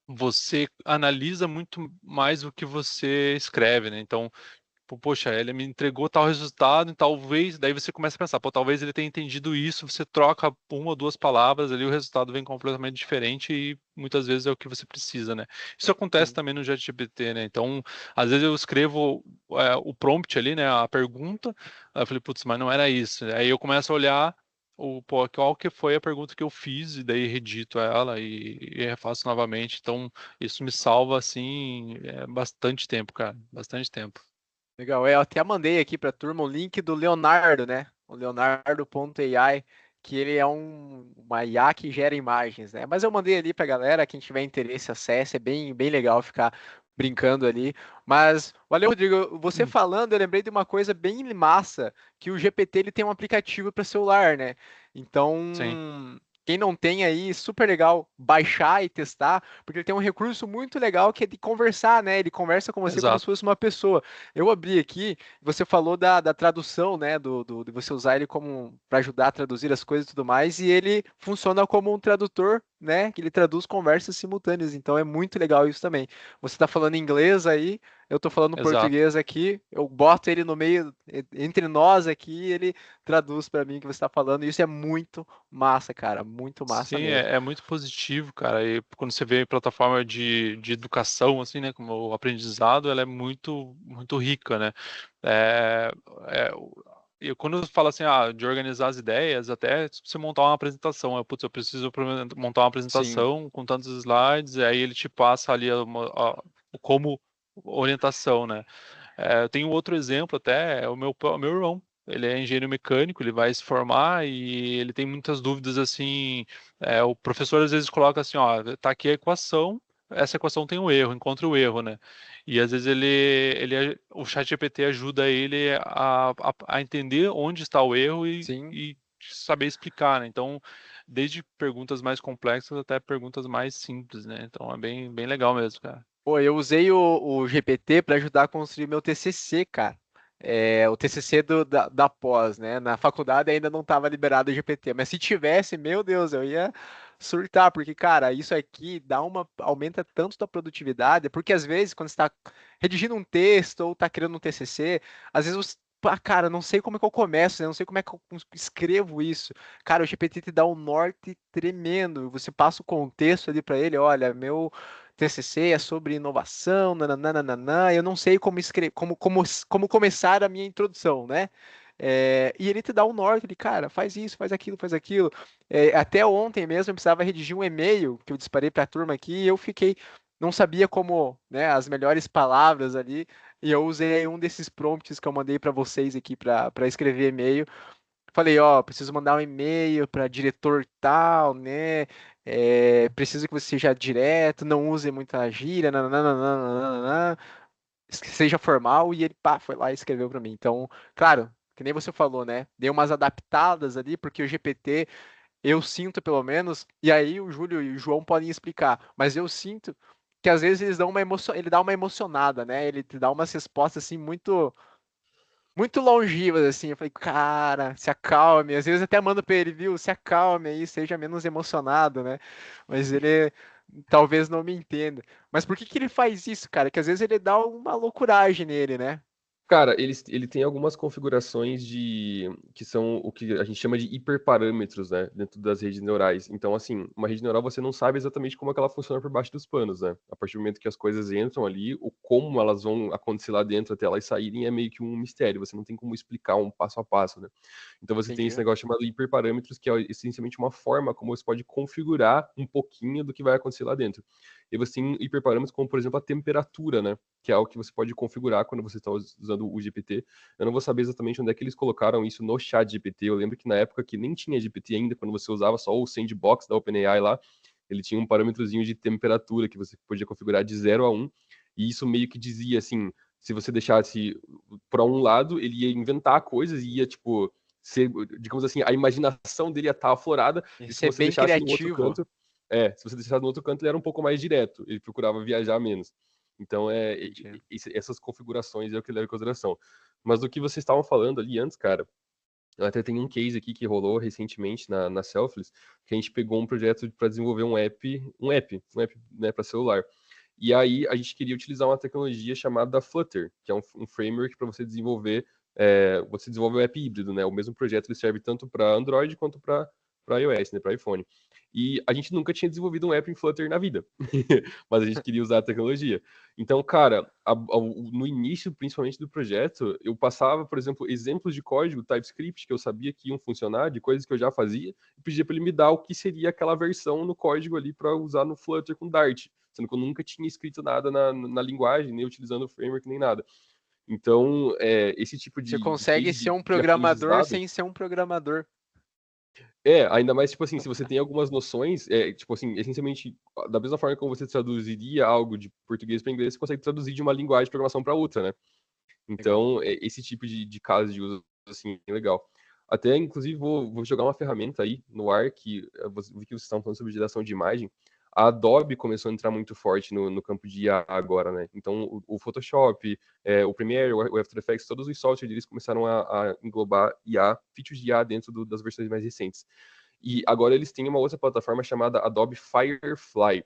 você analisa muito mais o que você escreve, né? Então, poxa, ele me entregou tal resultado, e talvez, daí você começa a pensar, pô, talvez ele tenha entendido isso, você troca uma ou duas palavras ali, o resultado vem completamente diferente e muitas vezes é o que você precisa, né? Isso acontece Sim. também no ChatGPT, né? Então, às vezes eu escrevo o prompt ali, né, a pergunta, aí eu falei, putz, mas não era isso. Aí eu começo a olhar qual que foi a pergunta que eu fiz e daí redito ela e refaço novamente. Então, isso me salva, assim, bastante tempo, cara, bastante tempo. Legal. Eu até mandei aqui para a turma o link do Leonardo, né? O Leonardo.ai, que ele é uma IA que gera imagens, né? Mas eu mandei ali para a galera, quem tiver interesse, acesse, é bem legal ficar brincando ali. Mas, valeu, Rodrigo, você Hum. falando, eu lembrei de uma coisa bem massa, que o GPT ele tem um aplicativo para celular, né? Sim. Então, quem não tem aí, super legal baixar e testar, porque ele tem um recurso muito legal que é de conversar, né? Ele conversa com você como se Exato. fosse uma pessoa. Eu abri aqui, você falou da tradução, né? De você usar ele como para ajudar a traduzir as coisas e tudo mais, e ele funciona como um tradutor, né? Que ele traduz conversas simultâneas. Então é muito legal isso também. Você está falando inglês aí, eu estou falando Exato. português aqui, eu boto ele no meio, entre nós aqui, ele traduz para mim o que você está falando, e isso é muito massa, cara, muito massa Sim, mesmo. é muito positivo, cara. E quando você vê plataforma de educação, assim, né, como o aprendizado, ela é muito rica, né? É, quando eu falo assim, de organizar as ideias, até se você montar uma apresentação, putz, eu preciso montar uma Sim, apresentação com tantos slides, aí ele te passa ali como orientação, né? Eu tenho outro exemplo até, é o meu irmão. Ele é engenheiro mecânico, ele vai se formar e ele tem muitas dúvidas assim. O professor às vezes coloca assim, ó, tá aqui a equação, essa equação tem um erro, encontre o erro, né? E às vezes o ChatGPT ajuda ele a entender onde está o erro sim. e saber explicar, né? Então, desde perguntas mais complexas até perguntas mais simples, né? Então é bem legal mesmo, cara. Pô, eu usei o GPT para ajudar a construir meu TCC, cara. O TCC da pós, né? Na faculdade ainda não estava liberado o GPT, mas se tivesse, meu Deus, eu ia surtar, porque, cara, isso aqui aumenta tanto a produtividade, porque às vezes, quando você está redigindo um texto ou está criando um TCC, às vezes você, pá, cara, não sei como é que eu começo, né? Não sei como é que eu escrevo isso. Cara, o GPT te dá um norte tremendo, você passa o contexto ali para ele, olha, meu TCC é sobre inovação, nananana, eu não sei como escrever, como começar a minha introdução, né? E ele te dá um norte, ele, cara, faz isso, faz aquilo, faz aquilo. Até ontem mesmo eu precisava redigir um e-mail que eu disparei para a turma aqui e eu fiquei, não sabia como, né, as melhores palavras ali, e eu usei um desses prompts que eu mandei para vocês aqui para escrever e-mail. Falei, ó, preciso mandar um e-mail para diretor tal, né? Preciso que você seja direto, não use muita gíria, nananana, seja formal, e ele, pá, foi lá e escreveu para mim. Então, claro, que nem você falou, né? Dei umas adaptadas ali, porque o GPT, eu sinto pelo menos, e aí o Júlio e o João podem explicar, mas eu sinto que às vezes ele dá uma emocionada, né? Ele te dá umas respostas assim muito longivas, assim. Eu falei, cara, se acalme. Às vezes até mando pra ele, viu? Se acalme aí, seja menos emocionado, né? Mas ele talvez não me entenda. Mas por que que ele faz isso, cara? Que às vezes ele dá uma loucuragem nele, né? Cara, ele tem algumas configurações que são o que a gente chama de hiperparâmetros, né, dentro das redes neurais. Então, assim, uma rede neural você não sabe exatamente como é que ela funciona por baixo dos panos, né? A partir do momento que as coisas entram ali, o como elas vão acontecer lá dentro até elas saírem é meio que um mistério. Você não tem como explicar um passo a passo, né? Então você tem esse Entendi. negócio chamado hiperparâmetros, que é essencialmente uma forma como você pode configurar um pouquinho do que vai acontecer lá dentro. E você tem hiperparâmetros como, por exemplo, a temperatura, né? Que é algo que você pode configurar quando você está usando o GPT. Eu não vou saber exatamente onde é que eles colocaram isso no chat GPT. Eu lembro que na época que nem tinha GPT ainda, quando você usava só o sandbox da OpenAI lá, ele tinha um parâmetrozinho de temperatura que você podia configurar de 0 a 1, e isso meio que dizia assim, se você deixasse para um lado, ele ia inventar coisas e ia, tipo, ser, digamos assim, a imaginação dele ia estar aflorada, e se Esse é você bem deixasse no outro criativo. canto, se você deixasse no outro canto, ele era um pouco mais direto, ele procurava viajar menos. Então, Entendi. essas configurações é o que leva em consideração. Mas do que vocês estavam falando ali antes, cara, eu até tem um case aqui que rolou recentemente na Selfless, que a gente pegou um projeto para desenvolver um app, né, para celular. E aí a gente queria utilizar uma tecnologia chamada Flutter, que é um framework para você desenvolver, você desenvolve o app híbrido, né? O mesmo projeto ele serve tanto para Android quanto para iOS, né, para iPhone. E a gente nunca tinha desenvolvido um app em Flutter na vida, mas a gente queria usar a tecnologia. Então, cara, no início, principalmente do projeto, eu passava, por exemplo, exemplos de código TypeScript que eu sabia que iam funcionar, de coisas que eu já fazia, e pedia para ele me dar o que seria aquela versão no código ali para usar no Flutter com Dart, sendo que eu nunca tinha escrito nada na linguagem, nem utilizando o framework, nem nada. Então, esse tipo Você de consegue case ser um de programador aprendizado sem ser um programador. ainda mais, tipo assim, se você tem algumas noções, tipo assim, essencialmente, da mesma forma como você traduziria algo de português para inglês, você consegue traduzir de uma linguagem de programação para outra, né? Legal. Então, esse tipo de caso de uso, assim, é legal. Até, inclusive, vou jogar uma ferramenta aí no ar, que eu vi que vocês estão falando sobre geração de imagem. A Adobe começou a entrar muito forte no campo de IA agora, né? Então, o Photoshop, o Premiere, o After Effects, todos os softwares deles começaram a englobar IA, features de IA dentro das versões mais recentes. E agora eles têm uma outra plataforma chamada Adobe Firefly,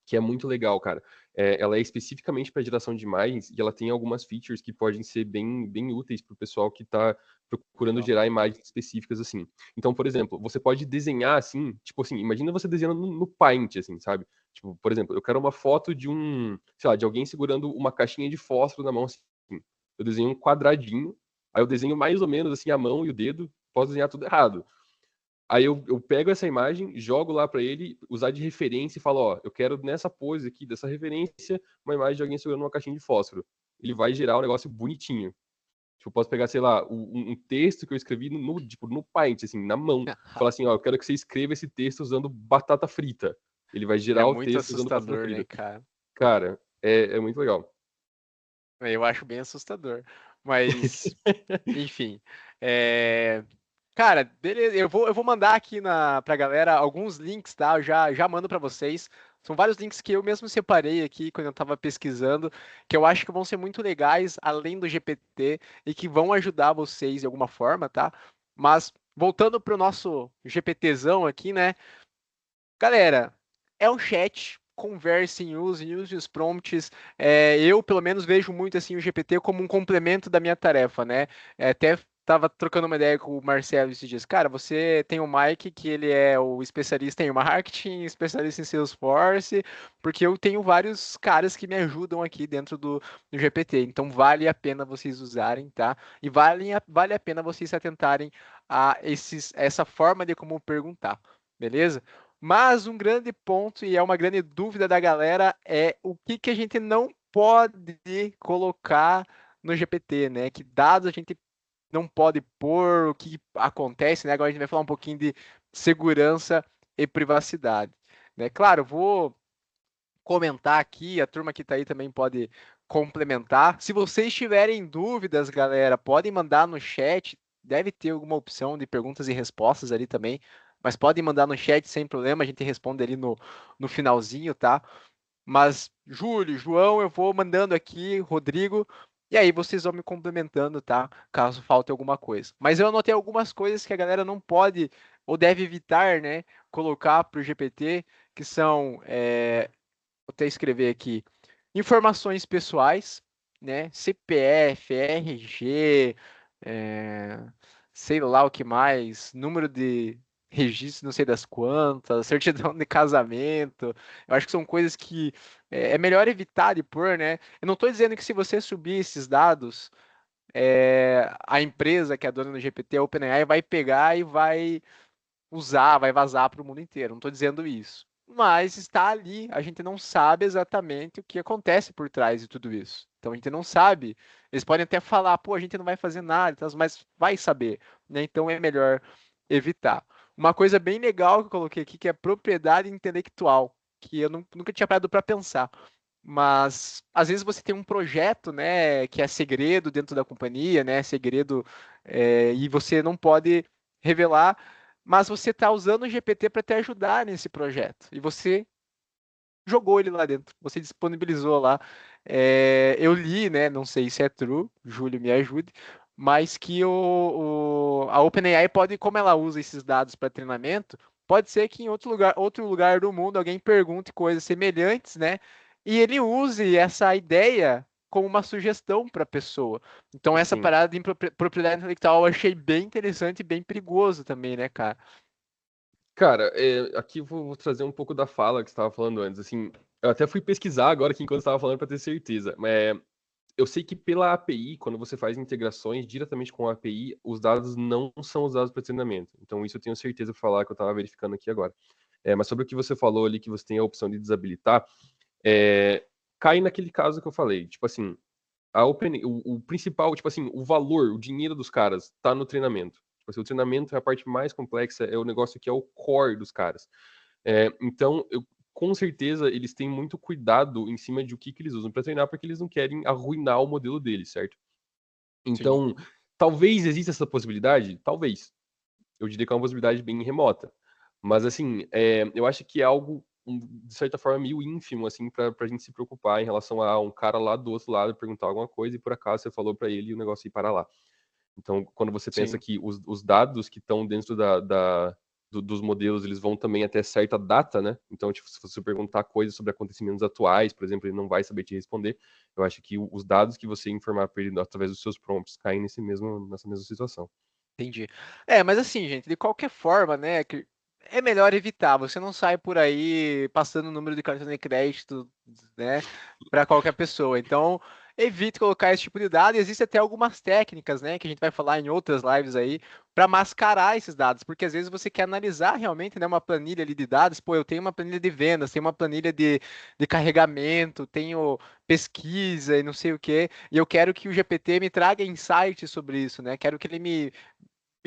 que é muito legal, cara. Ela é especificamente para geração de imagens e ela tem algumas features que podem ser bem, bem úteis para o pessoal que está procurando Legal. gerar imagens específicas assim. Então, por exemplo, você pode desenhar assim, tipo assim, imagina você desenhando no Paint, assim, sabe? Tipo, por exemplo, eu quero uma foto de sei lá, de alguém segurando uma caixinha de fósforo na mão assim. Eu desenho um quadradinho, aí eu desenho mais ou menos assim a mão e o dedo, posso desenhar tudo errado. Aí eu pego essa imagem, jogo lá para ele, usar de referência e falo, ó, eu quero nessa pose aqui, dessa referência, uma imagem de alguém segurando uma caixinha de fósforo. Ele vai gerar um negócio bonitinho. Tipo, eu posso pegar, sei lá, um texto que eu escrevi tipo, no Paint, assim, na mão. Falar assim, ó, eu quero que você escreva esse texto usando batata frita. Ele vai É gerar o muito texto usando batata assustador, né, frita. cara? Cara, é muito legal. Eu acho bem assustador. Mas, enfim. é, Cara, beleza. Eu vou mandar aqui pra galera alguns links, tá? Eu já mando pra vocês São vários links que eu mesmo separei aqui quando eu estava pesquisando, que eu acho que vão ser muito legais, além do GPT, e que vão ajudar vocês de alguma forma, tá? Mas, voltando para o nosso GPTzão aqui, né? Galera, é um chat, conversem, use os prompts. Eu, pelo menos, vejo muito assim o GPT como um complemento da minha tarefa, né? Até tava trocando uma ideia com o Marcelo esses dias. Cara, você tem o Mike, que ele é o especialista em marketing, especialista em Salesforce, porque eu tenho vários caras que me ajudam aqui dentro do GPT. Então, vale a pena vocês usarem, tá? E vale a pena vocês se atentarem a essa forma de como perguntar, beleza? Mas um grande ponto, e é uma grande dúvida da galera, é o que a gente não pode colocar no GPT, né? Que dados a gente não pode pôr, o que acontece, né? Agora a gente vai falar um pouquinho de segurança e privacidade, né? Claro, eu vou comentar aqui, a turma que está aí também pode complementar. Se vocês tiverem dúvidas, galera, podem mandar no chat. Deve ter alguma opção de perguntas e respostas ali também, mas podem mandar no chat sem problema, a gente responde ali no finalzinho, tá? Mas, Júlio, João, eu vou mandando aqui, Rodrigo, e aí vocês vão me complementando, tá? Caso falte alguma coisa. Mas eu anotei algumas coisas que a galera não pode ou deve evitar, né? Colocar para o GPT, que são vou até escrever aqui, informações pessoais, né? CPF, RG, é, sei lá o que mais, número de registro, não sei das quantas, certidão de casamento. Eu acho que são coisas que é melhor evitar de pôr, né? Eu não estou dizendo que se você subir esses dados, a empresa que é a dona do GPT, a OpenAI, vai pegar e vai usar, vai vazar para o mundo inteiro. Não estou dizendo isso. Mas está ali, a gente não sabe exatamente o que acontece por trás de tudo isso. Então a gente não sabe. Eles podem até falar, pô, a gente não vai fazer nada, mas vai saber, né? Então é melhor evitar. Uma coisa bem legal que eu coloquei aqui, que é propriedade intelectual, que eu nunca tinha parado para pensar. Mas às vezes você tem um projeto, né, que é segredo dentro da companhia, né, segredo, e você não pode revelar, mas você está usando o GPT para te ajudar nesse projeto. E você jogou ele lá dentro, você disponibilizou lá. Eu li, né? Não sei se é true, Júlio me ajude, mas que a OpenAI pode, como ela usa esses dados para treinamento, pode ser que em outro lugar do mundo alguém pergunte coisas semelhantes, né? E ele use essa ideia como uma sugestão para a pessoa. Então, essa Sim. parada de propriedade intelectual eu achei bem interessante e bem perigoso também, né, cara? Cara, aqui vou trazer um pouco da fala que você estava falando antes. Assim, eu até fui pesquisar agora aqui enquanto estava falando para ter certeza. Mas eu sei que pela API, quando você faz integrações diretamente com a API, os dados não são usados para treinamento. Então, isso eu tenho certeza para falar que eu estava verificando aqui agora. Mas sobre o que você falou ali, que você tem a opção de desabilitar, cai naquele caso que eu falei. Tipo assim, o principal, tipo assim, o valor, o dinheiro dos caras tá no treinamento. Tipo assim, o treinamento é a parte mais complexa, é o negócio que é o core dos caras. Então, com certeza, eles têm muito cuidado em cima de o que eles usam para treinar, porque eles não querem arruinar o modelo deles, certo? Sim. Então, talvez exista essa possibilidade, talvez. Eu diria que é uma possibilidade bem remota. Mas, assim, eu acho que é algo, de certa forma, meio ínfimo, assim, pra gente se preocupar em relação a um cara lá do outro lado perguntar alguma coisa e por acaso você falou para ele e o negócio ir para lá. Então, quando você pensa Sim. que os dados que estão dentro dos modelos, eles vão também até certa data, né? Então, tipo, se você perguntar coisas sobre acontecimentos atuais, por exemplo, ele não vai saber te responder. Eu acho que os dados que você informar para ele através dos seus prompts caem nessa mesma situação. Entendi. Mas assim, gente, de qualquer forma, né, que é melhor evitar. Você não sai por aí passando o número de cartão de crédito, né, para qualquer pessoa. Então, evite colocar esse tipo de dado. E existem até algumas técnicas, né, que a gente vai falar em outras lives aí, para mascarar esses dados, porque às vezes você quer analisar realmente, né, uma planilha ali de dados. Pô, eu tenho uma planilha de vendas, tenho uma planilha de carregamento, tenho pesquisa e não sei o quê, e eu quero que o GPT me traga insights sobre isso, né? Quero que ele me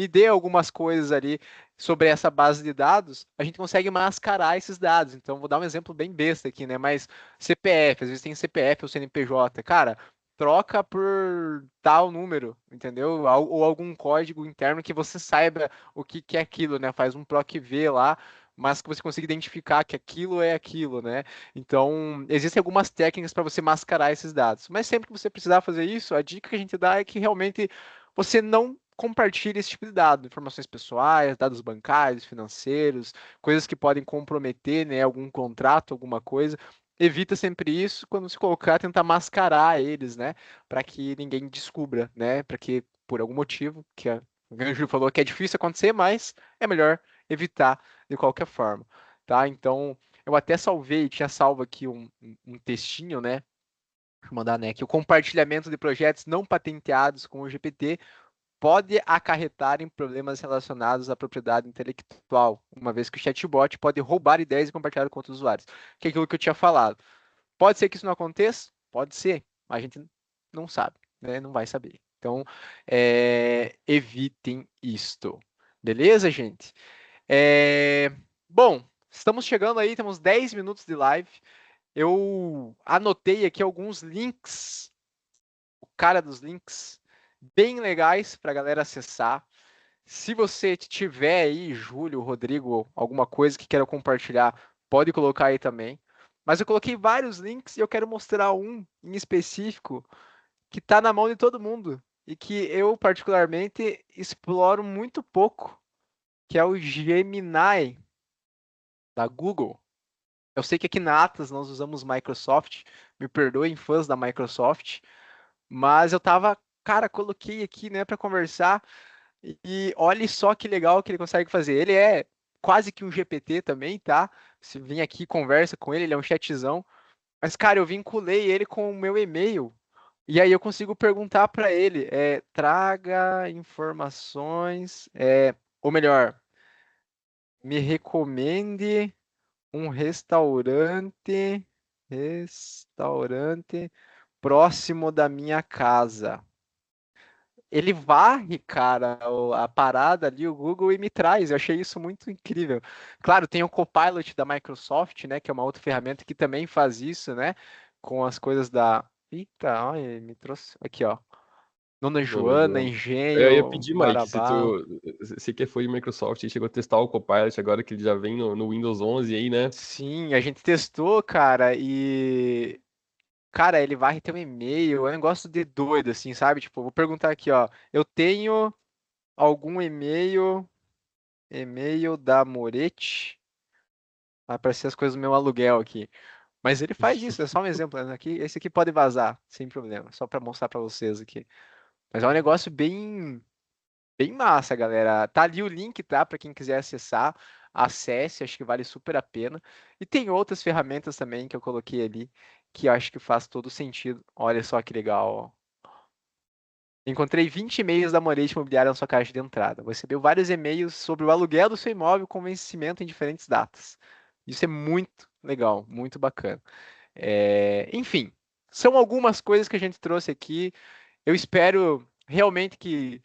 dê algumas coisas ali sobre essa base de dados, a gente consegue mascarar esses dados. Então, vou dar um exemplo bem besta aqui, né? Mas CPF, às vezes tem CPF ou CNPJ. Cara, troca por tal número, entendeu? Ou algum código interno que você saiba o que é aquilo, né? Faz um PROC-V lá mas que você consiga identificar que aquilo é aquilo, né? Então, existem algumas técnicas para você mascarar esses dados. Mas sempre que você precisar fazer isso, a dica que a gente dá é que realmente você não compartilhe esse tipo de dado, informações pessoais, dados bancários, financeiros, coisas que podem comprometer, né, algum contrato, alguma coisa. Evita sempre isso quando se colocar, tentar mascarar eles, né, para que ninguém descubra, né, para que por algum motivo, o Júlio falou que é difícil acontecer, mas é melhor evitar de qualquer forma, tá? Então, eu até salvei, tinha salvo aqui um textinho, né? Deixa eu mandar, né? Que o compartilhamento de projetos não patenteados com o GPT pode acarretar em problemas relacionados à propriedade intelectual, uma vez que o chatbot pode roubar ideias e compartilhar com outros usuários. Que é aquilo que eu tinha falado. Pode ser que isso não aconteça? Pode ser, mas a gente não sabe, né? Não vai saber. Então, evitem isto. Beleza, gente? Bom, estamos chegando aí, temos 10 minutos de live. Eu anotei aqui alguns links, o cara dos links, bem legais para a galera acessar. Se você tiver aí, Júlio, Rodrigo, alguma coisa que queira compartilhar, pode colocar aí também. Mas eu coloquei vários links e eu quero mostrar um em específico que está na mão de todo mundo e que eu particularmente exploro muito pouco, que é o Gemini da Google. Eu sei que aqui na Atlas nós usamos Microsoft, me perdoem fãs da Microsoft, mas eu tava, cara, coloquei aqui, né, para conversar e olhe só que legal que ele consegue fazer. Ele é quase que um GPT também, tá? Você vem aqui, conversa com ele, ele é um chatzão, mas cara, eu vinculei ele com o meu e-mail. E aí eu consigo perguntar para ele, traga informações, ou melhor, me recomende um restaurante próximo da minha casa. Ele varre, cara, a parada ali, o Google, e me traz. Eu achei isso muito incrível. Claro, tem o Copilot da Microsoft, né, que é uma outra ferramenta que também faz isso, né, com as coisas da... Eita, ó, ele me trouxe aqui, ó. Dona Dona Joana, Joana. Eu ia Engenho, pedir, Mike, Marabá. se que foi Microsoft e chegou a testar o Copilot agora que ele já vem no Windows 11 aí, né? Sim, a gente testou, cara, e cara, ele varre teu e-mail, é um negócio de doido, assim, sabe? Tipo, vou perguntar aqui, ó. Eu tenho algum e-mail da Moretti. Vai aparecer as coisas do meu aluguel aqui. Mas ele faz isso, é só um exemplo, né? Aqui, esse aqui pode vazar, sem problema, só para mostrar para vocês aqui. Mas é um negócio bem massa, galera. Tá ali o link, tá? Para quem quiser acessar, acesse, acho que vale super a pena. E tem outras ferramentas também que eu coloquei ali, que eu acho que faz todo sentido. Olha só que legal, ó. Encontrei 20 e-mails da Moretti Imobiliária na sua caixa de entrada. Você recebeu vários e-mails sobre o aluguel do seu imóvel com vencimento em diferentes datas. Isso é muito legal, muito bacana. Enfim, são algumas coisas que a gente trouxe aqui. Eu espero realmente que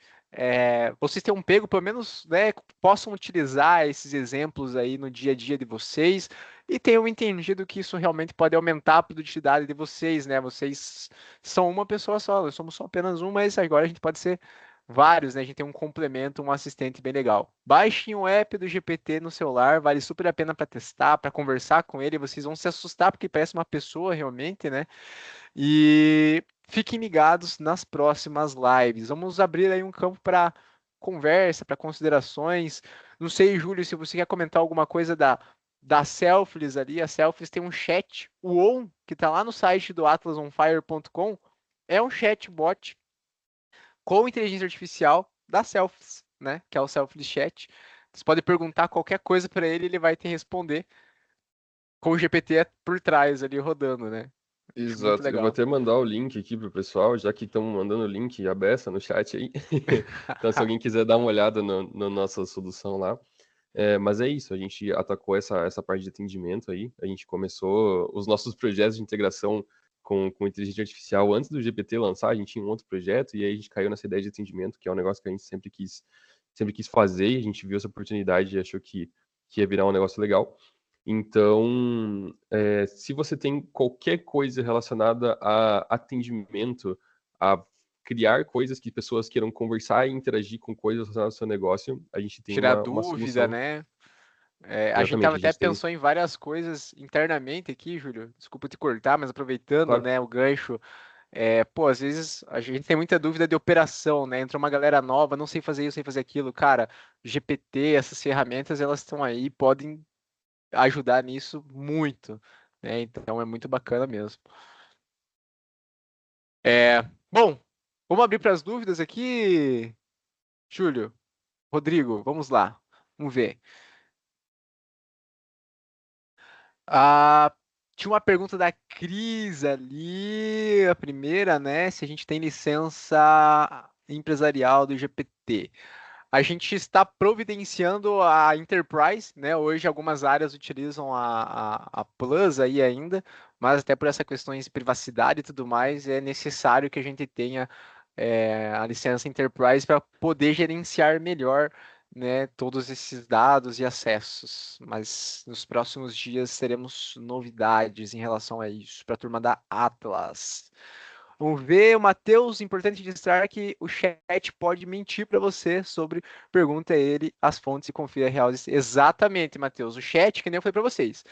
vocês tenham pego, pelo menos, né, possam utilizar esses exemplos aí no dia a dia de vocês e tenham entendido que isso realmente pode aumentar a produtividade de vocês, né? Vocês são uma pessoa só, nós somos só apenas um, mas agora a gente pode ser vários, né? A gente tem um complemento, um assistente bem legal. Baixem o app do GPT no celular, vale super a pena para testar, para conversar com ele. Vocês vão se assustar porque parece uma pessoa realmente, né? E fiquem ligados nas próximas lives. Vamos abrir aí um campo para conversa, para considerações. Não sei, Júlio, se você quer comentar alguma coisa da Selfless ali. A Selfless tem um chat, o ON, que está lá no site do atlasonfire.com. É um chatbot com inteligência artificial da Selfless, né? Que é o Selfless Chat. Você pode perguntar qualquer coisa para ele, ele vai te responder com o GPT por trás ali rodando, né? Acho muito Exato. Eu vou legal. até mandar o link aqui pro pessoal, já que estão mandando o link a beça no chat aí. Então, se alguém quiser dar uma olhada na nossa solução lá. Mas é isso, a gente atacou essa parte de atendimento aí. A gente começou os nossos projetos de integração com inteligência artificial antes do GPT lançar. A gente tinha um outro projeto e aí a gente caiu nessa ideia de atendimento, que é um negócio que a gente sempre quis fazer. E a gente viu essa oportunidade e achou que ia virar um negócio legal. Então, se você tem qualquer coisa relacionada a atendimento, a criar coisas que pessoas queiram conversar e interagir com coisas relacionadas ao seu negócio, a gente tem Tirar uma dúvida, solução. né? A gente Exatamente, tava a até gente tem. pensou em várias coisas internamente aqui, Júlio. Desculpa te cortar, mas aproveitando, Claro. né, o gancho. Pô, às vezes a gente tem muita dúvida de operação, né? Entra uma galera nova, não sei fazer isso, sei fazer aquilo. Cara, GPT, essas ferramentas, elas estão aí, podem ajudar nisso muito, né? Então é muito bacana mesmo. Bom, vamos abrir para as dúvidas aqui, Júlio. Rodrigo, vamos lá. Vamos ver. Ah, tinha uma pergunta da Cris ali, a primeira, né? Se a gente tem licença empresarial do GPT. A gente está providenciando a Enterprise, né? Hoje algumas áreas utilizam a Plus aí ainda, mas até por essas questões de privacidade e tudo mais, é necessário que a gente tenha a licença Enterprise para poder gerenciar melhor, né, todos esses dados e acessos. Mas nos próximos dias teremos novidades em relação a isso para a turma da Atlas. Vamos ver, o Matheus, importante registrar que o chat pode mentir para você sobre, pergunta a ele as fontes e confira real. Exatamente, Matheus. O chat, que nem eu falei para vocês.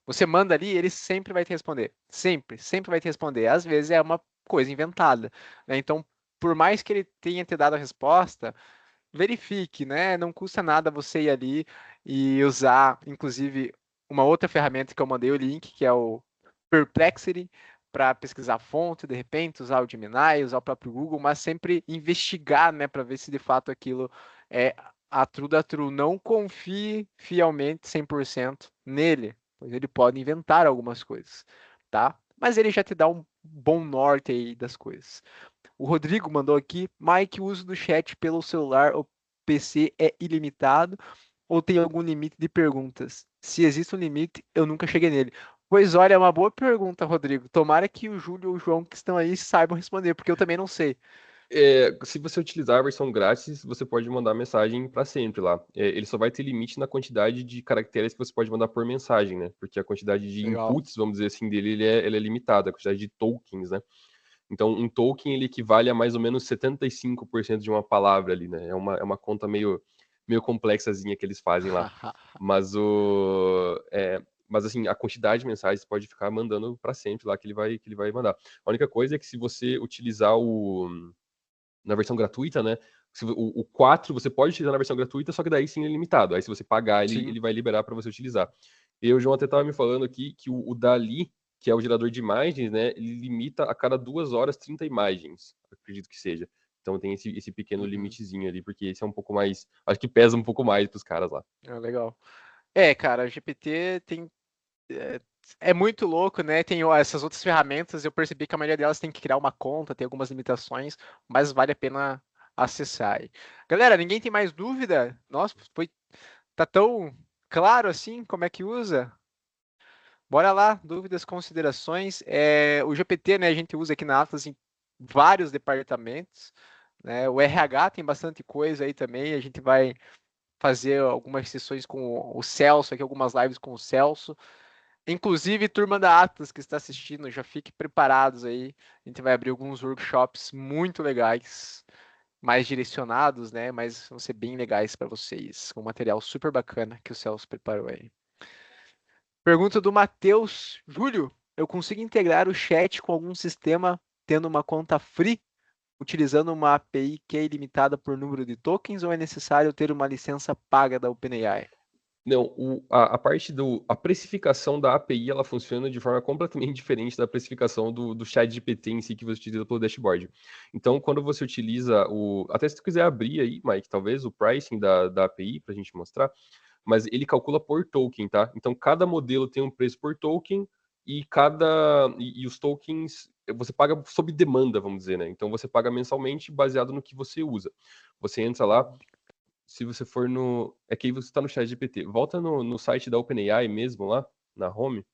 Você manda ali, ele sempre vai te responder. Sempre, sempre vai te responder. Às vezes é uma coisa inventada, né? Então, por mais que ele tenha te dado a resposta, verifique, né? Não custa nada você ir ali e usar, inclusive, uma outra ferramenta que eu mandei o link, que é o Perplexity, para pesquisar fonte, de repente, usar o Gemini, usar o próprio Google, mas sempre investigar, né, para ver se de fato aquilo é a true da true. Não confie fielmente 100% nele, pois ele pode inventar algumas coisas, tá? Mas ele já te dá um bom norte aí das coisas. O Rodrigo mandou aqui, Mike, o uso do chat pelo celular ou PC é ilimitado ou tem algum limite de perguntas? Se existe um limite, eu nunca cheguei nele. Pois olha, é uma boa pergunta, Rodrigo. Tomara que o Júlio ou o João que estão aí saibam responder, porque eu também não sei. Se você utilizar a versão grátis, você pode mandar mensagem para sempre lá. Ele só vai ter limite na quantidade de caracteres que você pode mandar por mensagem, né? Porque a quantidade de Legal. inputs, vamos dizer assim, dele ele é limitada, a quantidade de tokens, né? Então, um token ele equivale a mais ou menos 75% de uma palavra ali, né? É uma conta meio complexazinha que eles fazem lá. Mas mas assim, a quantidade de mensagens você pode ficar mandando para sempre lá que ele vai mandar. A única coisa é que se você utilizar na versão gratuita, né? O 4 você pode utilizar na versão gratuita, só que daí sim é limitado. Aí se você pagar, ele, Sim. ele vai liberar para você utilizar. E o João até estava me falando aqui que o Dali, que é o gerador de imagens, né? Ele limita a cada 2 horas 30 imagens, acredito que seja. Então tem esse pequeno Uhum. limitezinho ali, porque esse é um pouco mais. Acho que pesa um pouco mais pros caras lá. Legal. Cara, o GPT tem. É, é muito louco, né? Tem essas outras ferramentas, eu percebi que a maioria delas tem que criar uma conta, tem algumas limitações, mas vale a pena acessar aí. Galera, ninguém tem mais dúvida? Nossa, tá tão claro assim como é que usa? Bora lá, dúvidas, considerações. O GPT, né, a gente usa aqui na Atlas em vários departamentos, né? O RH tem bastante coisa aí também, a gente vai fazer algumas sessões com o Celso, aqui algumas lives com o Celso. Inclusive, turma da Atlas que está assistindo, já fique preparados aí. A gente vai abrir alguns workshops muito legais, mais direcionados, né? Mas vão ser bem legais para vocês, com material super bacana que o Celso preparou aí. Pergunta do Matheus. Júlio, eu consigo integrar o chat com algum sistema tendo uma conta free, utilizando uma API que é ilimitada por número de tokens, ou é necessário ter uma licença paga da OpenAI? Não, a parte a precificação da API, ela funciona de forma completamente diferente da precificação do chat GPT em si que você utiliza pelo dashboard. Então, quando você utiliza até se tu quiser abrir aí, Mike, talvez o pricing da API para a gente mostrar, mas ele calcula por token, tá? Então, cada modelo tem um preço por token e os tokens você paga sob demanda, vamos dizer, né? Então, você paga mensalmente baseado no que você usa. Você entra lá, se você for no. É que aí você está no chat GPT. Volta no site da OpenAI mesmo lá, na home.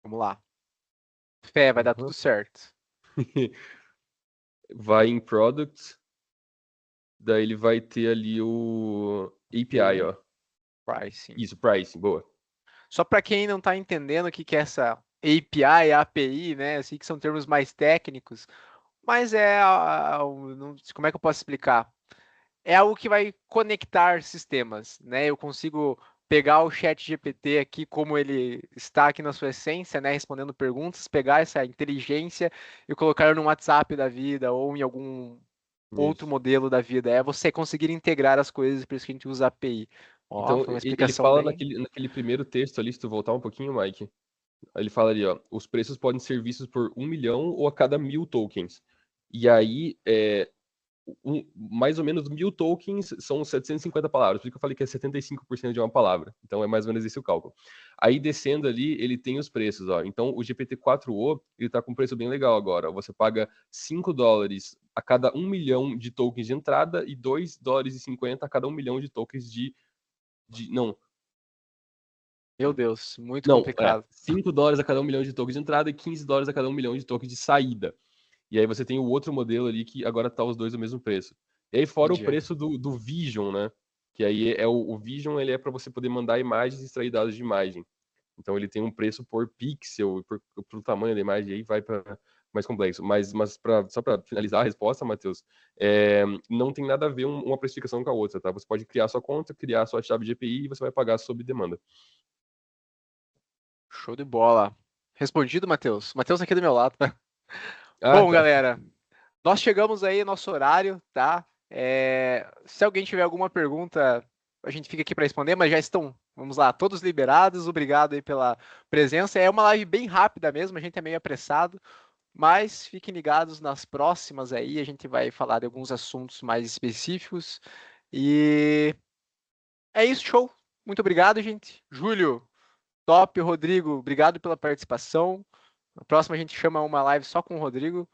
Vamos lá. Fé, vai dar Uhum. tudo certo. Vai em Products. Daí ele vai ter ali o API, ó. Pricing. Isso, Pricing, boa. Só para quem não está entendendo o que que é essa API, API, né? Eu sei que são termos mais técnicos, mas como é que eu posso explicar? é algo que vai conectar sistemas, né? Eu consigo pegar o chat GPT aqui como ele está aqui na sua essência, né? Respondendo perguntas, pegar essa inteligência e colocar no WhatsApp da vida ou em algum outro Isso. modelo da vida. É você conseguir integrar as coisas, por isso que a gente usa API. Ó, Então, foi uma ele explicação fala bem. naquele primeiro texto ali, se tu voltar um pouquinho, Mike, ele fala ali, ó, os preços podem ser vistos por 1 milhão ou a cada 1.000 tokens. E aí, mais ou menos 1.000 tokens são 750 palavras, por isso que eu falei que é 75% de uma palavra. Então é mais ou menos esse o cálculo. Aí descendo ali, ele tem os preços, ó. Então o GPT-4o, ele tá com um preço bem legal agora. Você paga $5 a cada 1 milhão de tokens de entrada e $2,50 a cada 1 milhão de tokens não, Meu Deus, muito não, complicado. $5 a cada 1 milhão de tokens de entrada e $15 a cada 1 milhão de tokens de saída. E aí você tem o outro modelo ali que agora tá os dois ao mesmo preço. E aí fora o Entendi. preço do Vision, né? Que aí é o Vision, ele é para você poder mandar imagens e extrair dados de imagem. Então ele tem um preço por pixel, por tamanho da imagem, e aí vai para mais complexo. Mas só para finalizar a resposta, Matheus, não tem nada a ver uma precificação com a outra, tá? Você pode criar sua conta, criar sua chave de API e você vai pagar sob demanda. Show de bola. Respondido, Matheus? Matheus aqui do meu lado, tá? Ah, Bom, tá. galera, nós chegamos aí no nosso horário, tá? Se alguém tiver alguma pergunta, a gente fica aqui para responder, mas já estão, vamos lá, todos liberados. Obrigado aí pela presença. É uma live bem rápida mesmo, a gente é meio apressado, mas fiquem ligados nas próximas aí, a gente vai falar de alguns assuntos mais específicos. E é isso, show. Muito obrigado, gente. Júlio, top. Rodrigo, obrigado pela participação. Na próxima a gente chama uma live só com o Rodrigo.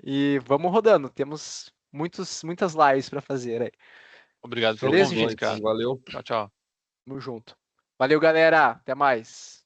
E vamos rodando. Temos muitas lives para fazer aí. Obrigado pelo Beleza, Show, convite, gente? cara. valeu. Tchau, tchau. Tamo junto. Valeu, galera. Até mais.